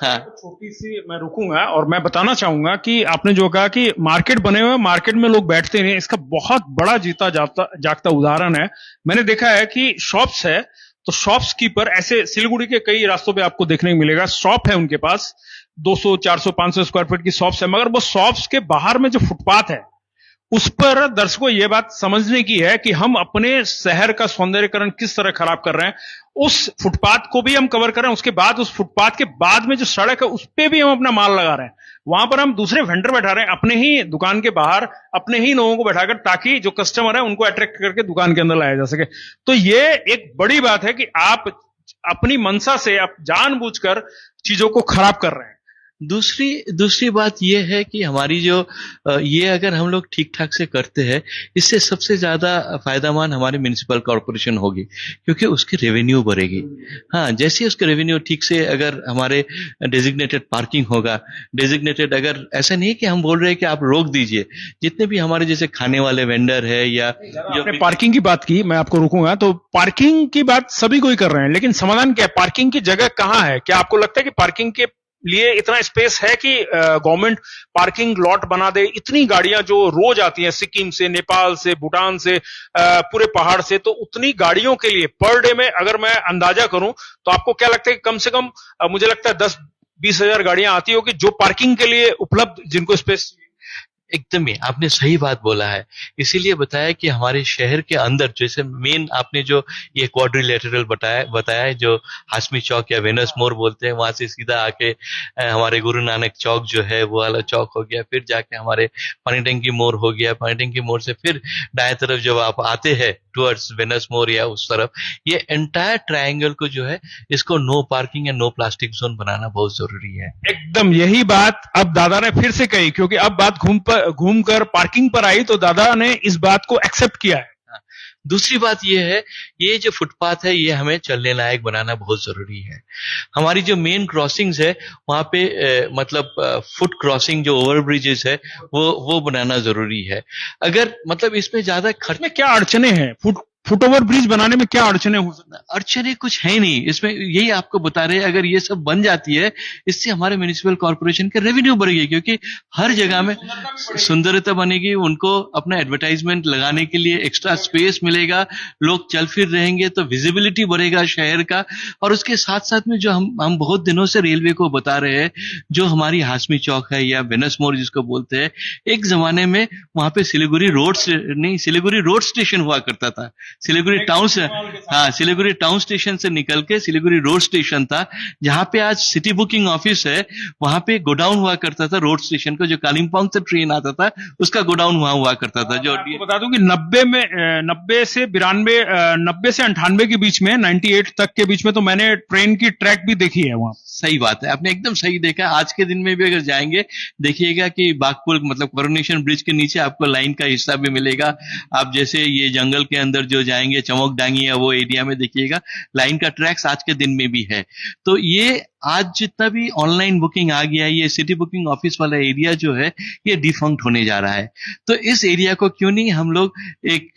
हाँ,
छोटी सी मैं रुकूंगा और मैं बताना चाहूंगा कि आपने जो कहा कि मार्केट बने हुए, मार्केट में लोग बैठते नहीं, इसका बहुत बड़ा जीता जागता उदाहरण है। मैंने देखा है कि शॉप्स है, तो शॉप्स कीपर ऐसे सिलीगुड़ी के कई रास्तों पे आपको देखने को मिलेगा, शॉप है उनके पास 200, 400, 500 स्क्वायर फीट की शॉप्स है, मगर वो शॉप्स के बाहर में जो फुटपाथ है उस पर दर्शकों ये बात समझने की है कि हम अपने शहर का सौंदर्यकरण किस तरह खराब कर रहे हैं। उस फुटपाथ को भी हम कवर कर रहे हैं, उसके बाद उस फुटपाथ के बाद में जो सड़क है उस पे भी हम अपना माल लगा रहे हैं। वहां पर हम दूसरे वेंडर बैठा रहे हैं अपने ही दुकान के बाहर, अपने ही लोगों को बैठाकर, ताकि जो कस्टमर है उनको अट्रैक्ट करके दुकान के अंदर लाया जा सके। तो ये एक बड़ी बात है कि आप अपनी मंशा से आप जानबूझकर चीजों को खराब कर रहे हैं।
दूसरी बात यह है कि हमारी जो ये अगर हम लोग ठीक ठाक से करते हैं, इससे सबसे ज्यादा फायदामान हमारी म्युनिसिपल कॉर्पोरेशन होगी, क्योंकि उसकी रेवेन्यू बढ़ेगी। हाँ, जैसे उसके रेवेन्यू ठीक से, अगर हमारे डेजिग्नेटेड पार्किंग होगा, डेजिग्नेटेड, अगर ऐसा नहीं कि हम बोल रहे हैं कि आप रोक दीजिए, जितने भी हमारे जैसे खाने वाले वेंडर है या
जो आपने पार्किंग की बात की, मैं आपको रुकूंगा, तो पार्किंग की बात सभी कोई कर रहे हैं, लेकिन समाधान क्या है? पार्किंग की जगह कहाँ है? क्या आपको लगता है कि पार्किंग के लिए इतना स्पेस है कि गवर्नमेंट पार्किंग लॉट बना दे? इतनी गाड़ियां जो रोज आती हैं सिक्किम से, नेपाल से, भूटान से, पूरे पहाड़ से, तो उतनी गाड़ियों के लिए पर डे में अगर मैं अंदाजा करूं तो आपको क्या लगता है कि कम से कम मुझे लगता है 10-20 हजार गाड़ियां आती होगी जो पार्किंग के लिए उपलब्ध, जिनको स्पेस।
एकदम ही आपने सही बात बोला है। इसीलिए बताया कि हमारे शहर के अंदर, जैसे मेन आपने जो ये क्वाड्रिलेटरल बताया है, जो हाशमी चौक या वेनस मोर बोलते हैं, वहां से सीधा आके हमारे गुरु नानक चौक जो है वो वाला चौक हो गया, फिर जाके हमारे पानी टंकी मोड़ हो गया, पानी टंकी मोड़ से फिर दाएं तरफ जब आप आते हैं टुवर्ड्स वेनस मोर या उस तरफ, ये एंटायर ट्रायंगल को जो है, इसको नो पार्किंग या नो प्लास्टिक जोन बनाना बहुत जरूरी है।
एकदम यही बात अब दादा ने फिर से कही, क्योंकि अब बात घूमकर पार्किंग पर आई, तो दादा ने इस बात को एक्सेप्ट किया है।
दूसरी बात यह है, ये जो फुटपाथ है ये हमें चलने लायक बनाना बहुत जरूरी है। हमारी जो मेन क्रॉसिंग्स है वहां पे मतलब फुट क्रॉसिंग जो ओवर ब्रिजेस है वो बनाना जरूरी है। अगर मतलब इसमें ज्यादा खर्च
में क्या अड़चने हैं? फुट ओवर ब्रिज बनाने में क्या अड़चने हो सकती है?
अड़चने कुछ है नहीं इसमें, यही आपको बता रहे हैं। अगर ये सब बन जाती है, इससे हमारे म्युनिसिपल कॉर्पोरेशन का रेवेन्यू बढ़ेगी, क्योंकि हर जगह में सुंदरता बनेगी, उनको अपना एडवर्टाइजमेंट लगाने के लिए एक्स्ट्रा स्पेस मिलेगा, लोग चल फिर रहेंगे तो विजिबिलिटी बढ़ेगा शहर का। और उसके साथ साथ में जो हम बहुत दिनों से रेलवे को बता रहे हैं, जो हमारी हाशमी चौक है या वेनस मोर जिसको बोलते हैं, एक जमाने में वहां पे सिलीगुड़ी रोड स्टेशन हुआ करता था। सिलीगुड़ी टाउन स्टेशन से निकल के सिलीगुड़ी रोड स्टेशन था, जहां पे आज सिटी बुकिंग ऑफिस है, वहां पे गोडाउन हुआ करता था रोड स्टेशन को, जो कालिम्पोंग से ट्रेन आता था उसका गोडाउन वहां हुआ करता था। जो
बता दूं कि 90 से 98 के बीच में, 98 तक के बीच में तो मैंने ट्रेन की ट्रैक भी देखी है वहां।
सही बात है, आपने एकदम सही देखा। आज के दिन में भी अगर जाएंगे, देखिएगा कि बागपुल मतलब कोरोनेशन ब्रिज के नीचे आपको लाइन का हिस्सा भी मिलेगा। आप जैसे ये जंगल के अंदर जो जो जाएंगे चमक डांगी या वो एरिया में देखिएगा लाइन का ट्रैक्स आज के दिन में भी है। तो ये आज जितना भी ऑनलाइन बुकिंग आ गया है, ये सिटी बुकिंग ऑफिस वाला एरिया जो है ये डिफंक्ट होने जा रहा है। तो इस एरिया को क्यों नहीं हम लोग एक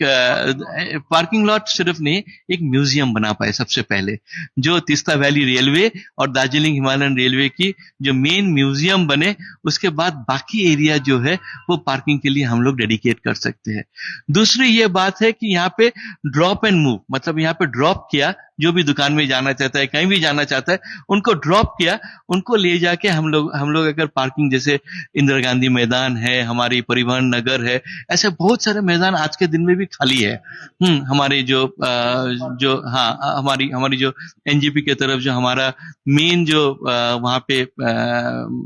पार्किंग लॉट सिर्फ नहीं, एक म्यूजियम बना पाए सबसे पहले, जो तीस्ता वैली रेलवे और दार्जिलिंग हिमालयन रेलवे की जो मेन म्यूजियम बने, उसके बाद बाकी एरिया जो है वो पार्किंग के लिए हम लोग डेडिकेट कर सकते हैं। दूसरी ये बात है कि यहाँ पे ड्रॉप एंड मूव, मतलब यहाँ पे ड्रॉप किया, जो भी दुकान में जाना चाहता है, कहीं भी जाना चाहता है, उनको ड्रॉप किया, उनको ले जाके हम लोग अगर पार्किंग, जैसे इंदिरा गांधी मैदान है, हमारी परिवहन नगर है, ऐसे बहुत सारे मैदान आज के दिन में भी खाली है। हमारे हमारी जो एनजीपी के तरफ जो हमारा मेन जो वहां पे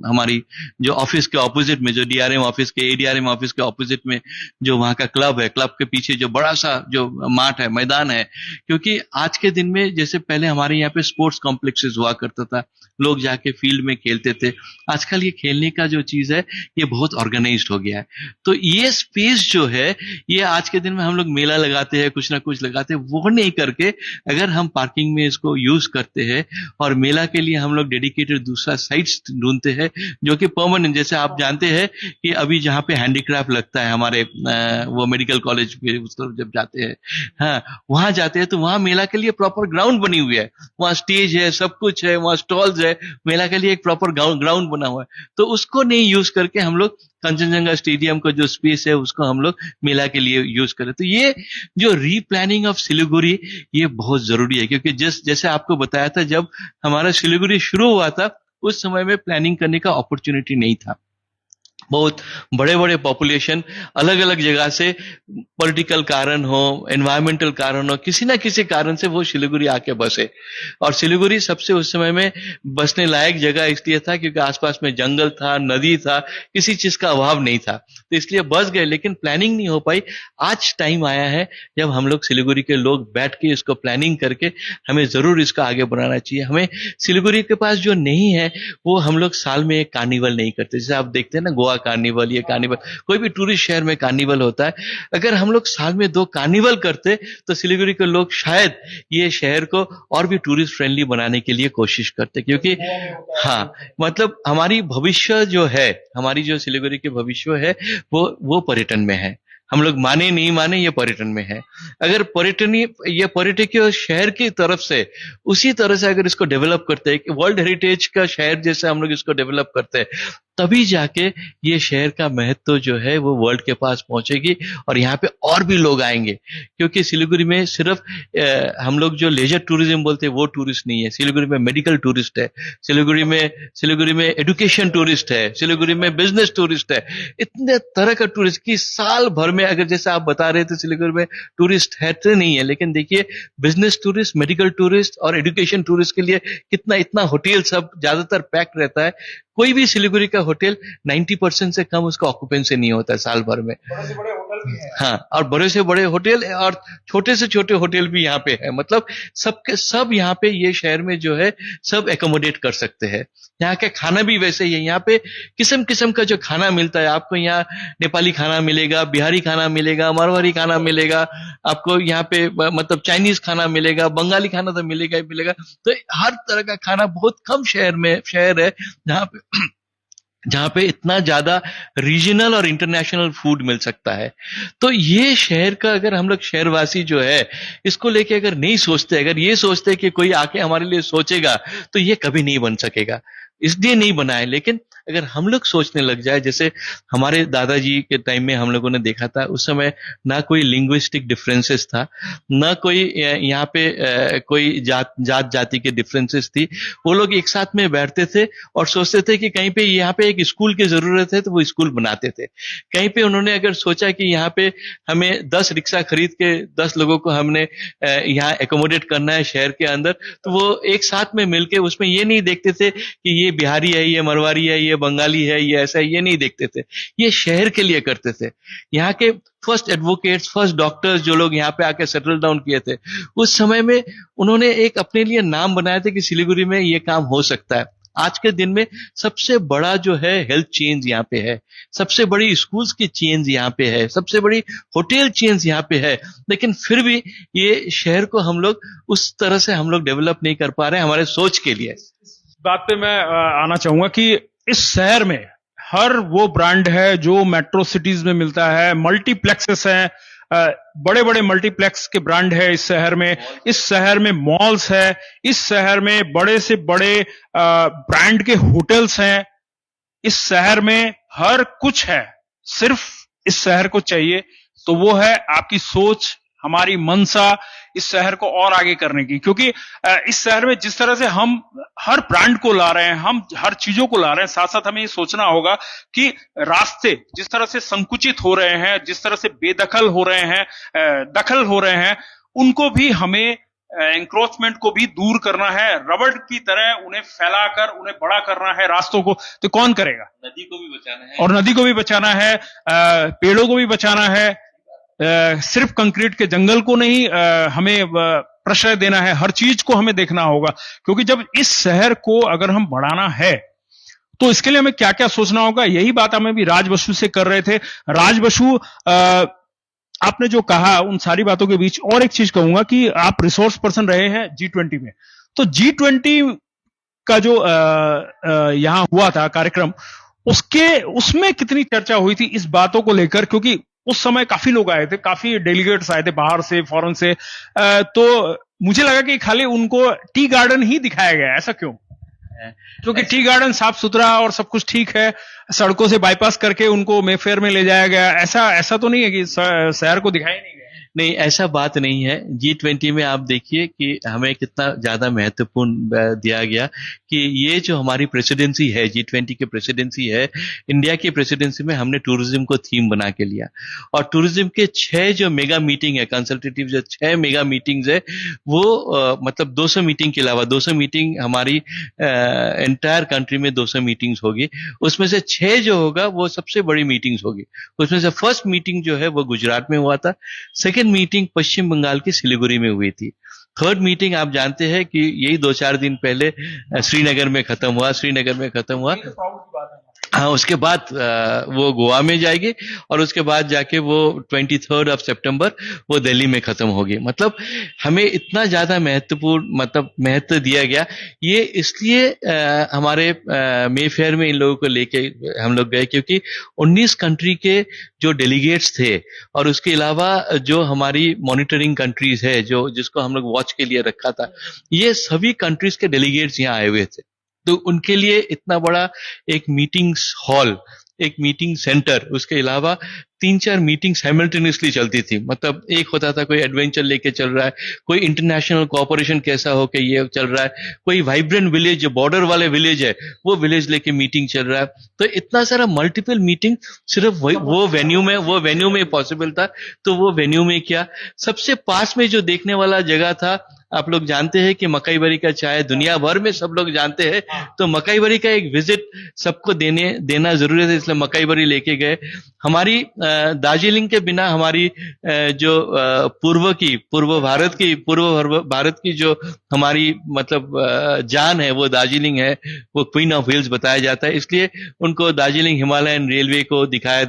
हमारी जो ऑफिस के ऑपोजिट में, जो डीआरएम ऑफिस के एडीआरएम ऑफिस के ऑपोजिट में जो वहां का क्लब है, क्लब के पीछे जो बड़ा सा जो माठ है, मैदान है, क्योंकि आज के दिन में जैसे पहले हमारे यहाँ पे स्पोर्ट्स कॉम्प्लेक्सेस हुआ करता था, लोग जाके फील्ड में खेलते थे, आजकल ये खेलने का जो चीज है ये बहुत ऑर्गेनाइज्ड हो गया है। तो ये स्पेस जो है, ये आज के दिन में हम लोग मेला लगाते हैं, कुछ ना कुछ लगाते हैं, वो नहीं करके अगर हम पार्किंग में इसको यूज करते हैं और मेला के लिए हम लोग डेडिकेटेड दूसरा साइट्स ढूंढते हैं जो कि परमानेंट, जैसे आप जानते हैं कि अभी जहाँ पे हैंडीक्राफ्ट लगता है हमारे वो मेडिकल कॉलेज के उस तरफ जब जाते हैं, हाँ वहां जाते हैं, तो वहां मेला के लिए प्रॉपर ग्राउंड बनी हुई है, वहां स्टेज है, सब कुछ है, वहां स्टॉल्स है, मेला के लिए एक प्रॉपर ग्राउंड बना हुआ है। तो उसको नहीं यूज करके हम लोग कंचनजंगा स्टेडियम का जो स्पेस है उसको हम लोग मेला के लिए यूज करें। तो ये जो रीप्लानिंग ऑफ सिलीगुड़ी ये बहुत जरूरी है, क्योंकि जैसे आपको बताया था, जब हमारा सिलीगुड़ी शुरू हुआ था उस समय में प्लानिंग करने का अपॉर्चुनिटी नहीं था। बहुत बड़े बड़े पॉपुलेशन अलग अलग जगह से, पॉलिटिकल कारण हो, एनवायरमेंटल कारण हो, किसी ना किसी कारण से वो सिलीगुड़ी आके बसे। और सिलीगुड़ी सबसे उस समय में बसने लायक जगह इसलिए था क्योंकि आसपास में जंगल था, नदी था, किसी चीज का अभाव नहीं था, तो इसलिए बस गए, लेकिन प्लानिंग नहीं हो पाई। आज टाइम आया है जब हम लोग सिलीगुड़ी के लोग बैठ के इसको प्लानिंग करके हमें जरूर इसका आगे बढ़ाना चाहिए। हमें सिलीगुड़ी के पास जो नहीं है वो हम लोग साल में एक कार्निवल नहीं करते, जैसे आप देखते हैं ना गोवा कार्निवल, ये कार्निवल, कोई भी टूरिस्ट शहर में कार्निवल होता है। अगर हम लोग साल में 2 कार्निवल करते तो सिलीगुड़ी के लोग शायद ये शहर को और भी टूरिस्ट फ्रेंडली बनाने के लिए कोशिश करते, क्योंकि हाँ मतलब हमारी भविष्य जो है, हमारी जो सिलीगुड़ी के भविष्य है वो पर्यटन में है। हम लोग माने नहीं माने ये पर्यटन में है। अगर ये पर्यटकीय शहर की तरफ से उसी तरह से अगर इसको डेवलप करते हैं, वर्ल्ड हेरिटेज का शहर जैसे हम लोग इसको डेवलप करते हैं, तभी जाके ये शहर का महत्व जो है वो वर्ल्ड के पास पहुंचेगी और यहाँ पे और भी लोग आएंगे। क्योंकि सिलीगुड़ी में सिर्फ हम लोग जो लेजर टूरिज्म बोलते हैं वो टूरिस्ट नहीं है, सिलीगुड़ी में मेडिकल टूरिस्ट है, सिलीगुड़ी में एजुकेशन टूरिस्ट है, सिलीगुड़ी में बिजनेस टूरिस्ट है, इतने तरह का टूरिस्ट की साल भर में, अगर जैसे आप बता रहे थे सिलीगुड़ी में टूरिस्ट है तो नहीं है, लेकिन देखिए बिजनेस टूरिस्ट, मेडिकल टूरिस्ट और एजुकेशन टूरिस्ट के लिए इतना होटल सब ज्यादातर पैक्ड रहता है। कोई भी सिलीगुड़ी का होटल 90% से कम उसका ऑक्यूपेंसी नहीं होता है साल भर में। हाँ, और बड़े से बड़े होटल और छोटे से छोटे होटल भी यहाँ पे है, मतलब सब यहाँ पे ये शहर में जो है सब एकोमोडेट कर सकते हैं। यहाँ का खाना भी वैसे ही है, यहाँ पे किस्म किस्म का जो खाना मिलता है आपको, यहाँ नेपाली खाना मिलेगा, बिहारी खाना मिलेगा, मारवाड़ी खाना मिलेगा, आपको यहाँ पे मतलब चाइनीज खाना मिलेगा, बंगाली खाना तो मिलेगा ही मिलेगा। तो हर तरह का खाना बहुत कम शहर है जहाँ पे इतना ज्यादा रीजनल और इंटरनेशनल फूड मिल सकता है। तो ये शहर का अगर हम लोग शहरवासी जो है इसको लेके अगर नहीं सोचते, अगर ये सोचते कि कोई आके हमारे लिए सोचेगा, तो ये कभी नहीं बन सकेगा, इसलिए नहीं बना है। लेकिन अगर हम लोग सोचने लग जाए, जैसे हमारे दादाजी के टाइम में हम लोगों ने देखा था, उस समय ना कोई लिंग्विस्टिक डिफरेंसेस था, ना कोई यहाँ पे कोई जात जाति के डिफरेंसेस थी। वो लोग एक साथ में बैठते थे और सोचते थे कि कहीं पे यहाँ पे एक स्कूल की जरूरत है तो वो स्कूल बनाते थे। कहीं पे उन्होंने अगर सोचा कि यहाँ पे हमें 10 रिक्शा खरीद के 10 लोगों को हमने यहाँ एकोमोडेट करना है शहर के अंदर, तो वो एक साथ में मिलके, उसमें ये नहीं देखते थे कि ये बिहारी है, ये मरवाड़ी है, ये बंगाली है, ये ऐसा है, ये नहीं देखते थे, ये शहर के लिए करते थे। यहाँ के फर्स्ट एडवोकेट्स, फर्स्ट डॉक्टर्स जो लोग यहाँ पे आके सेटल डाउन किए थे, उस समय में उन्होंने एक अपने लिए नाम बनाया था कि सिलीगुड़ी में ये काम हो सकता है। आज के दिन में सबसे बड़ा जो है हेल्थ चेंज यहाँ पे है, सबसे बड़ी स्कूल्स की चेंज यहाँ पे है, सबसे बड़ी होटल चेंज यहाँ पे है, लेकिन फिर भी ये शहर को हम लोग उस तरह से हम लोग डेवलप नहीं कर पा रहे हैं हमारे सोच के लिए।
बात पे मैं आना चाहूंगा कि इस शहर में हर वो ब्रांड है जो मेट्रो सिटीज में मिलता है, मल्टीप्लेक्सेस हैं, बड़े बड़े मल्टीप्लेक्स के ब्रांड है इस शहर में, इस शहर में मॉल्स है, इस शहर में बड़े से बड़े ब्रांड के होटल्स हैं, इस शहर में हर कुछ है। सिर्फ इस शहर को चाहिए तो वो है आपकी सोच, हमारी मनसा इस शहर को और आगे करने की। क्योंकि इस शहर में जिस तरह से हम हर ब्रांड को ला रहे हैं, हम हर चीजों को ला रहे हैं, साथ साथ हमें ये सोचना होगा कि रास्ते जिस तरह से संकुचित हो रहे हैं, जिस तरह से बेदखल हो रहे हैं, दखल हो रहे हैं, उनको भी हमें एंक्रोचमेंट को भी दूर करना है। रबड़ की तरह उन्हें फैलाकर उन्हें बड़ा करना है रास्तों को, तो कौन करेगा?
नदी को भी बचाना है,
और नदी को भी बचाना है, पेड़ों को भी बचाना है, सिर्फ कंक्रीट के जंगल को नहीं हमें प्रश्रय देना है, हर चीज को हमें देखना होगा। क्योंकि जब इस शहर को अगर हम बढ़ाना है तो इसके लिए हमें क्या क्या सोचना होगा, यही बात हमें भी राज बसु से कर रहे थे। राज बसु, आपने जो कहा उन सारी बातों के बीच और एक चीज कहूंगा कि आप रिसोर्स पर्सन रहे हैं G20 में, तो G20 का जो यहां हुआ था कार्यक्रम, उसमें कितनी चर्चा हुई थी इस बातों को लेकर? क्योंकि उस समय काफी लोग आए थे, काफी डेलीगेट्स आए थे बाहर से, फॉरेन से, तो मुझे लगा कि खाली उनको टी गार्डन ही दिखाया गया, ऐसा क्यों? क्योंकि टी गार्डन साफ सुथरा और सब कुछ ठीक है, सड़कों से बाईपास करके उनको मेफेयर में ले जाया गया, ऐसा तो नहीं है कि शहर को दिखाया नहीं गया?
नहीं, ऐसा बात नहीं है। G20 में आप देखिए कि हमें कितना ज्यादा महत्वपूर्ण दिया गया कि ये जो हमारी प्रेसिडेंसी है, G20 की प्रेसिडेंसी है, इंडिया की प्रेसिडेंसी में हमने टूरिज्म को थीम बना के लिया, और टूरिज्म के 6 जो मेगा मीटिंग है, कंसल्टेटिव जो 6 मेगा मीटिंग्स है, वो मतलब 200 मीटिंग के अलावा 200 मीटिंग हमारी एंटायर कंट्री में 200 मीटिंग्स होगी, उसमें से 6 जो होगा वो सबसे बड़ी मीटिंग्स होगी। उसमें से फर्स्ट मीटिंग जो है वो गुजरात में हुआ था, सेकेंड मीटिंग पश्चिम बंगाल की सिलीगुड़ी में हुई थी, थर्ड मीटिंग आप जानते हैं कि यही 2-4 दिन पहले श्रीनगर में खत्म हुआ। हाँ, उसके बाद वो गोवा में जाएगी, और उसके बाद जाके वो 23 सितंबर वो दिल्ली में खत्म होगी। मतलब हमें इतना ज्यादा महत्व दिया गया, ये इसलिए हमारे मेफेयर में इन लोगों को लेके हम लोग गए क्योंकि 19 कंट्री के जो डेलीगेट्स थे, और उसके अलावा जो हमारी मॉनिटरिंग कंट्रीज है, जो जिसको हम लोग वॉच के लिए रखा था, ये सभी कंट्रीज के डेलीगेट्स यहाँ आए हुए थे। तो उनके लिए इतना बड़ा एक मीटिंग्स हॉल, एक मीटिंग सेंटर, उसके अलावा 3-4 मीटिंग साइमल्टेनियसली चलती थी। मतलब एक होता था कोई एडवेंचर लेके चल रहा है, कोई इंटरनेशनल कोऑपरेशन कैसा हो के ये चल रहा है, कोई वाइब्रेंट विलेज जो बॉर्डर वाले विलेज है वो विलेज लेके मीटिंग चल रहा है। तो इतना सारा मल्टीपल मीटिंग सिर्फ वो वेन्यू में पॉसिबल था। तो वो वेन्यू में क्या, सबसे पास में जो देखने वाला जगह था, आप लोग जानते हैं कि मकईबरी का चाय दुनिया भर में सब लोग जानते हैं, तो मकईबरी का एक विजिट सबको देना जरूरी है, इसलिए मकईबरी लेके गए। हमारी दार्जिलिंग के बिना हमारी जो पूर्व भारत की जो हमारी मतलब जान है वो दार्जिलिंग है, वो क्वीन ऑफ हिल्स बताया जाता है, इसलिए उनको दार्जिलिंग हिमालयन रेलवे को दिखा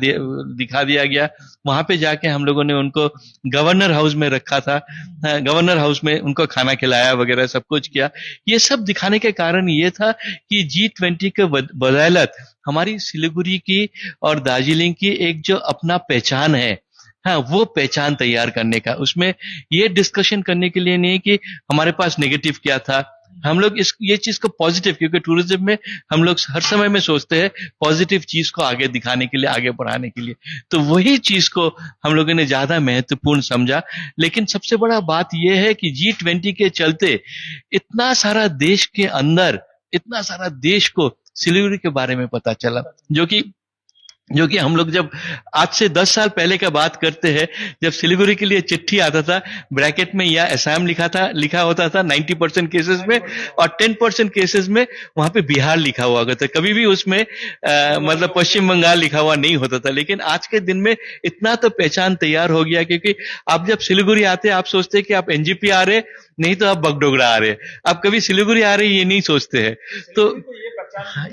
दिया गया। वहां पे जाके हम लोगों ने उनको गवर्नर हाउस में रखा था, गवर्नर हाउस में उनको खाना खिलाया वगैरह सब कुछ किया। ये सब दिखाने के कारण ये था कि G20 के बदौलत हमारी सिलीगुड़ी की और दार्जिलिंग की एक जो अपना पहचान है, हाँ, वो पहचान तैयार करने का, उसमें ये डिस्कशन करने के लिए नहीं कि हमारे पास नेगेटिव क्या था, हम लोग ये चीज को पॉजिटिव, क्योंकि टूरिज्म में हम लोग हर समय में सोचते हैं पॉजिटिव चीज को आगे दिखाने के लिए, आगे बढ़ाने के लिए, तो वही चीज को हम लोगों ने ज्यादा महत्वपूर्ण समझा। लेकिन सबसे बड़ा बात यह है कि G20 के चलते इतना सारा देश के अंदर, इतना सारा देश को सिलीगुड़ी के बारे में पता चला, जो कि हम लोग जब आज से 10 साल पहले का बात करते हैं, जब सिलीगुड़ी के लिए चिट्ठी आता था, ब्रैकेट में या असम लिखा होता था 90% केसेस में, और 10% केसेस में वहां पे बिहार लिखा हुआ था, कभी भी उसमें मतलब पश्चिम बंगाल लिखा हुआ नहीं होता था। लेकिन आज के दिन में इतना तो पहचान तैयार हो गया, क्योंकि आप जब सिलीगुड़ी आते हैं आप सोचते हैं कि आप NGP आ रहे, नहीं तो आप बगडोगरा आ रहे, आप कभी सिलीगुड़ी आ रहे ये नहीं सोचते हैं। तो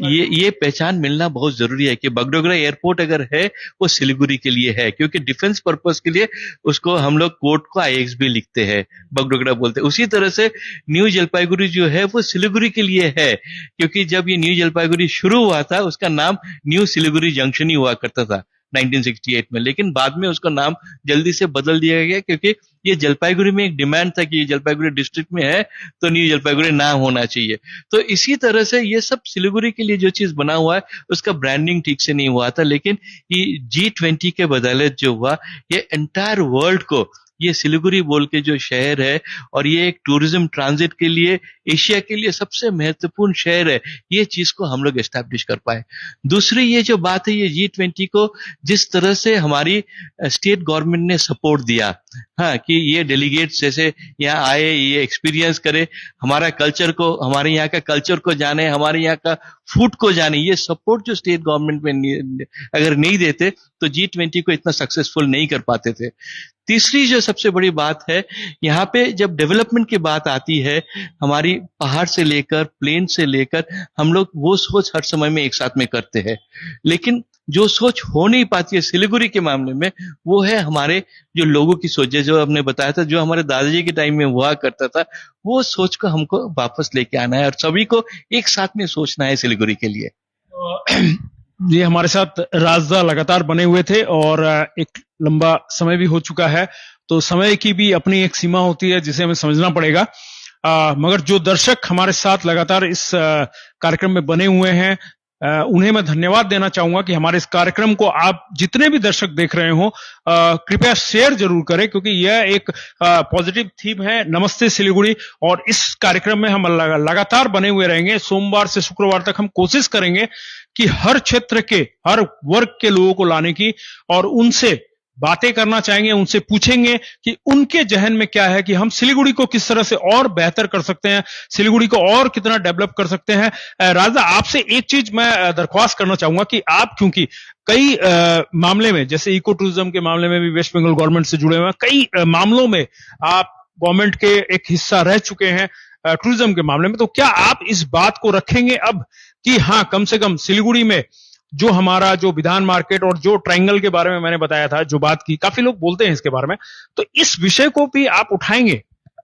ये पहचान मिलना बहुत जरूरी है कि बगडोगरा एयरपोर्ट अगर है वो सिलीगुड़ी के लिए है, क्योंकि डिफेंस पर्पस के लिए उसको हम लोग कोर्ट को IXB लिखते हैं, बगडोगरा बोलते हैं। उसी तरह से न्यू जलपाईगुड़ी जो है वो सिलीगुड़ी के लिए है, क्योंकि जब ये न्यू जलपाईगुड़ी शुरू हुआ था उसका नाम न्यू सिलीगुड़ी जंक्शन ही हुआ करता था 1968 में, लेकिन बाद में उसका नाम जल्दी से बदल दिया गया, क्योंकि ये जलपाईगुड़ी में एक डिमांड था कि ये जलपाईगुड़ी डिस्ट्रिक्ट में है तो न्यू जलपाईगुड़ी नाम होना चाहिए। तो इसी तरह से ये सब सिलीगुड़ी के लिए जो चीज बना हुआ है उसका ब्रांडिंग ठीक से नहीं हुआ था, लेकिन ये G20 के बदौलत जो हुआ ये एंटायर वर्ल्ड को ये सिलीगुड़ी बोल के जो शहर है, और ये एक टूरिज्म ट्रांजिट के लिए एशिया के लिए सबसे महत्वपूर्ण शहर है, ये चीज को हम लोग एस्टैब्लिश कर पाए। दूसरी ये जो बात है, ये G20 को जिस तरह से हमारी स्टेट गवर्नमेंट ने सपोर्ट दिया, हाँ, कि ये डेलीगेट्स जैसे यहाँ आए, ये एक्सपीरियंस करे, हमारा कल्चर को, हमारे यहाँ का कल्चर को जाने, हमारे यहाँ का फूड को जाने, ये सपोर्ट जो स्टेट गवर्नमेंट में अगर नहीं देते तो G20 को इतना सक्सेसफुल नहीं कर पाते थे। तीसरी जो सबसे बड़ी बात है, यहाँ पे जब डेवलपमेंट की बात आती है, हमारी पहाड़ से लेकर प्लेन से लेकर हम लोग वो सोच हर समय में एक साथ में करते हैं, लेकिन जो सोच हो नहीं पाती है सिलीगुड़ी के मामले में, वो है हमारे जो लोगों की सोच, जो हमने बताया था, जो हमारे दादाजी के टाइम में हुआ करता था, वो सोच को हमको वापस लेके आना है और सभी को एक साथ में सोचना है सिलीगुड़ी के लिए।
ये हमारे साथ राजदा लगातार बने हुए थे और एक लंबा समय भी हो चुका है, तो समय की भी अपनी एक सीमा होती है जिसे हमें समझना पड़ेगा। मगर जो दर्शक हमारे साथ लगातार इस कार्यक्रम में बने हुए हैं, उन्हें मैं धन्यवाद देना चाहूंगा कि हमारे इस कार्यक्रम को आप जितने भी दर्शक देख रहे हो, कृपया शेयर जरूर करें, क्योंकि यह एक पॉजिटिव थीम है, नमस्ते सिलीगुड़ी, और इस कार्यक्रम में हम लगातार बने हुए रहेंगे। सोमवार से शुक्रवार तक हम कोशिश करेंगे कि हर क्षेत्र के, हर वर्ग के लोगों को लाने की, और उनसे बातें करना चाहेंगे, उनसे पूछेंगे कि उनके जहन में क्या है, कि हम सिलीगुड़ी को किस तरह से और बेहतर कर सकते हैं, सिलीगुड़ी को और कितना डेवलप कर सकते हैं। राजा, आपसे एक चीज मैं दरख्वास्त करना चाहूंगा कि आप, क्योंकि कई मामले में, जैसे इको टूरिज्म के मामले में भी वेस्ट बंगाल गवर्नमेंट से जुड़े हुए हैं, कई मामलों में आप गवर्नमेंट के एक हिस्सा रह चुके हैं टूरिज्म के मामले में, तो क्या आप इस बात को रखेंगे अब कि हाँ, कम से कम सिलीगुड़ी में जो हमारा जो विधान मार्केट और जो ट्रायंगल के बारे में मैंने बताया था, जो बात की, काफी लोग बोलते हैं इसके बारे में, तो इस विषय को भी आप उठाएंगे?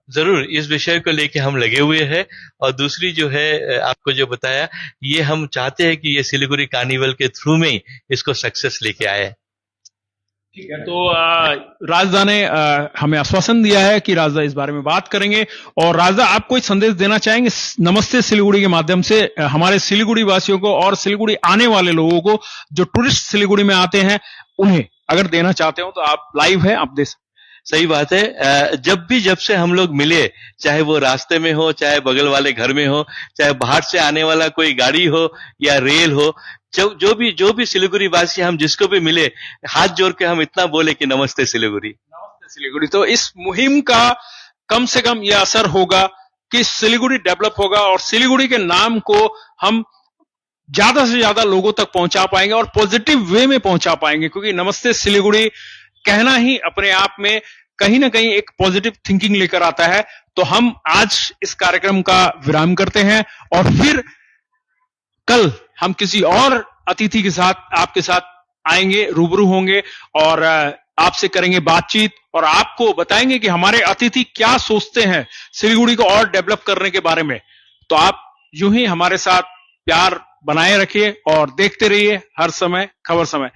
जरूर, इस विषय को लेके हम लगे हुए हैं। और दूसरी जो है, आपको जो बताया, ये हम चाहते हैं कि ये सिलीगुड़ी कार्निवल के थ्रू में इसको सक्सेस लेके आए।
ठीक है, तो राजदा ने हमें आश्वासन दिया है कि राजदा इस बारे में बात करेंगे। और राजदा, आप कोई संदेश देना चाहेंगे नमस्ते सिलीगुड़ी के माध्यम से हमारे सिलीगुड़ी वासियों को और सिलीगुड़ी आने वाले लोगों को, जो टूरिस्ट सिलीगुड़ी में आते हैं, उन्हें अगर देना चाहते हो तो आप लाइव हैं, आप दे सकते।
सही बात है। जब से हम लोग मिले, चाहे वो रास्ते में हो, चाहे बगल वाले घर में हो, चाहे बाहर से आने वाला कोई गाड़ी हो या रेल हो, जो भी सिलीगुड़ी वासी, हम जिसको भी मिले, हाथ जोड़ के हम इतना बोले कि नमस्ते सिलीगुड़ी,
नमस्ते सिलीगुड़ी। तो इस मुहिम का कम से कम यह असर होगा कि सिलीगुड़ी डेवलप होगा और सिलीगुड़ी के नाम को हम ज्यादा से ज्यादा लोगों तक पहुंचा पाएंगे और पॉजिटिव वे में पहुंचा पाएंगे, क्योंकि नमस्ते सिलीगुड़ी कहना ही अपने आप में कहीं ना कहीं एक पॉजिटिव थिंकिंग लेकर आता है। तो हम आज इस कार्यक्रम का विराम करते हैं और फिर कल हम किसी और अतिथि के साथ आपके साथ आएंगे, रूबरू होंगे और आपसे करेंगे बातचीत और आपको बताएंगे कि हमारे अतिथि क्या सोचते हैं सिलीगुड़ी को और डेवलप करने के बारे में। तो आप यूं ही हमारे साथ प्यार बनाए रखिए और देखते रहिए हर समय खबर समय।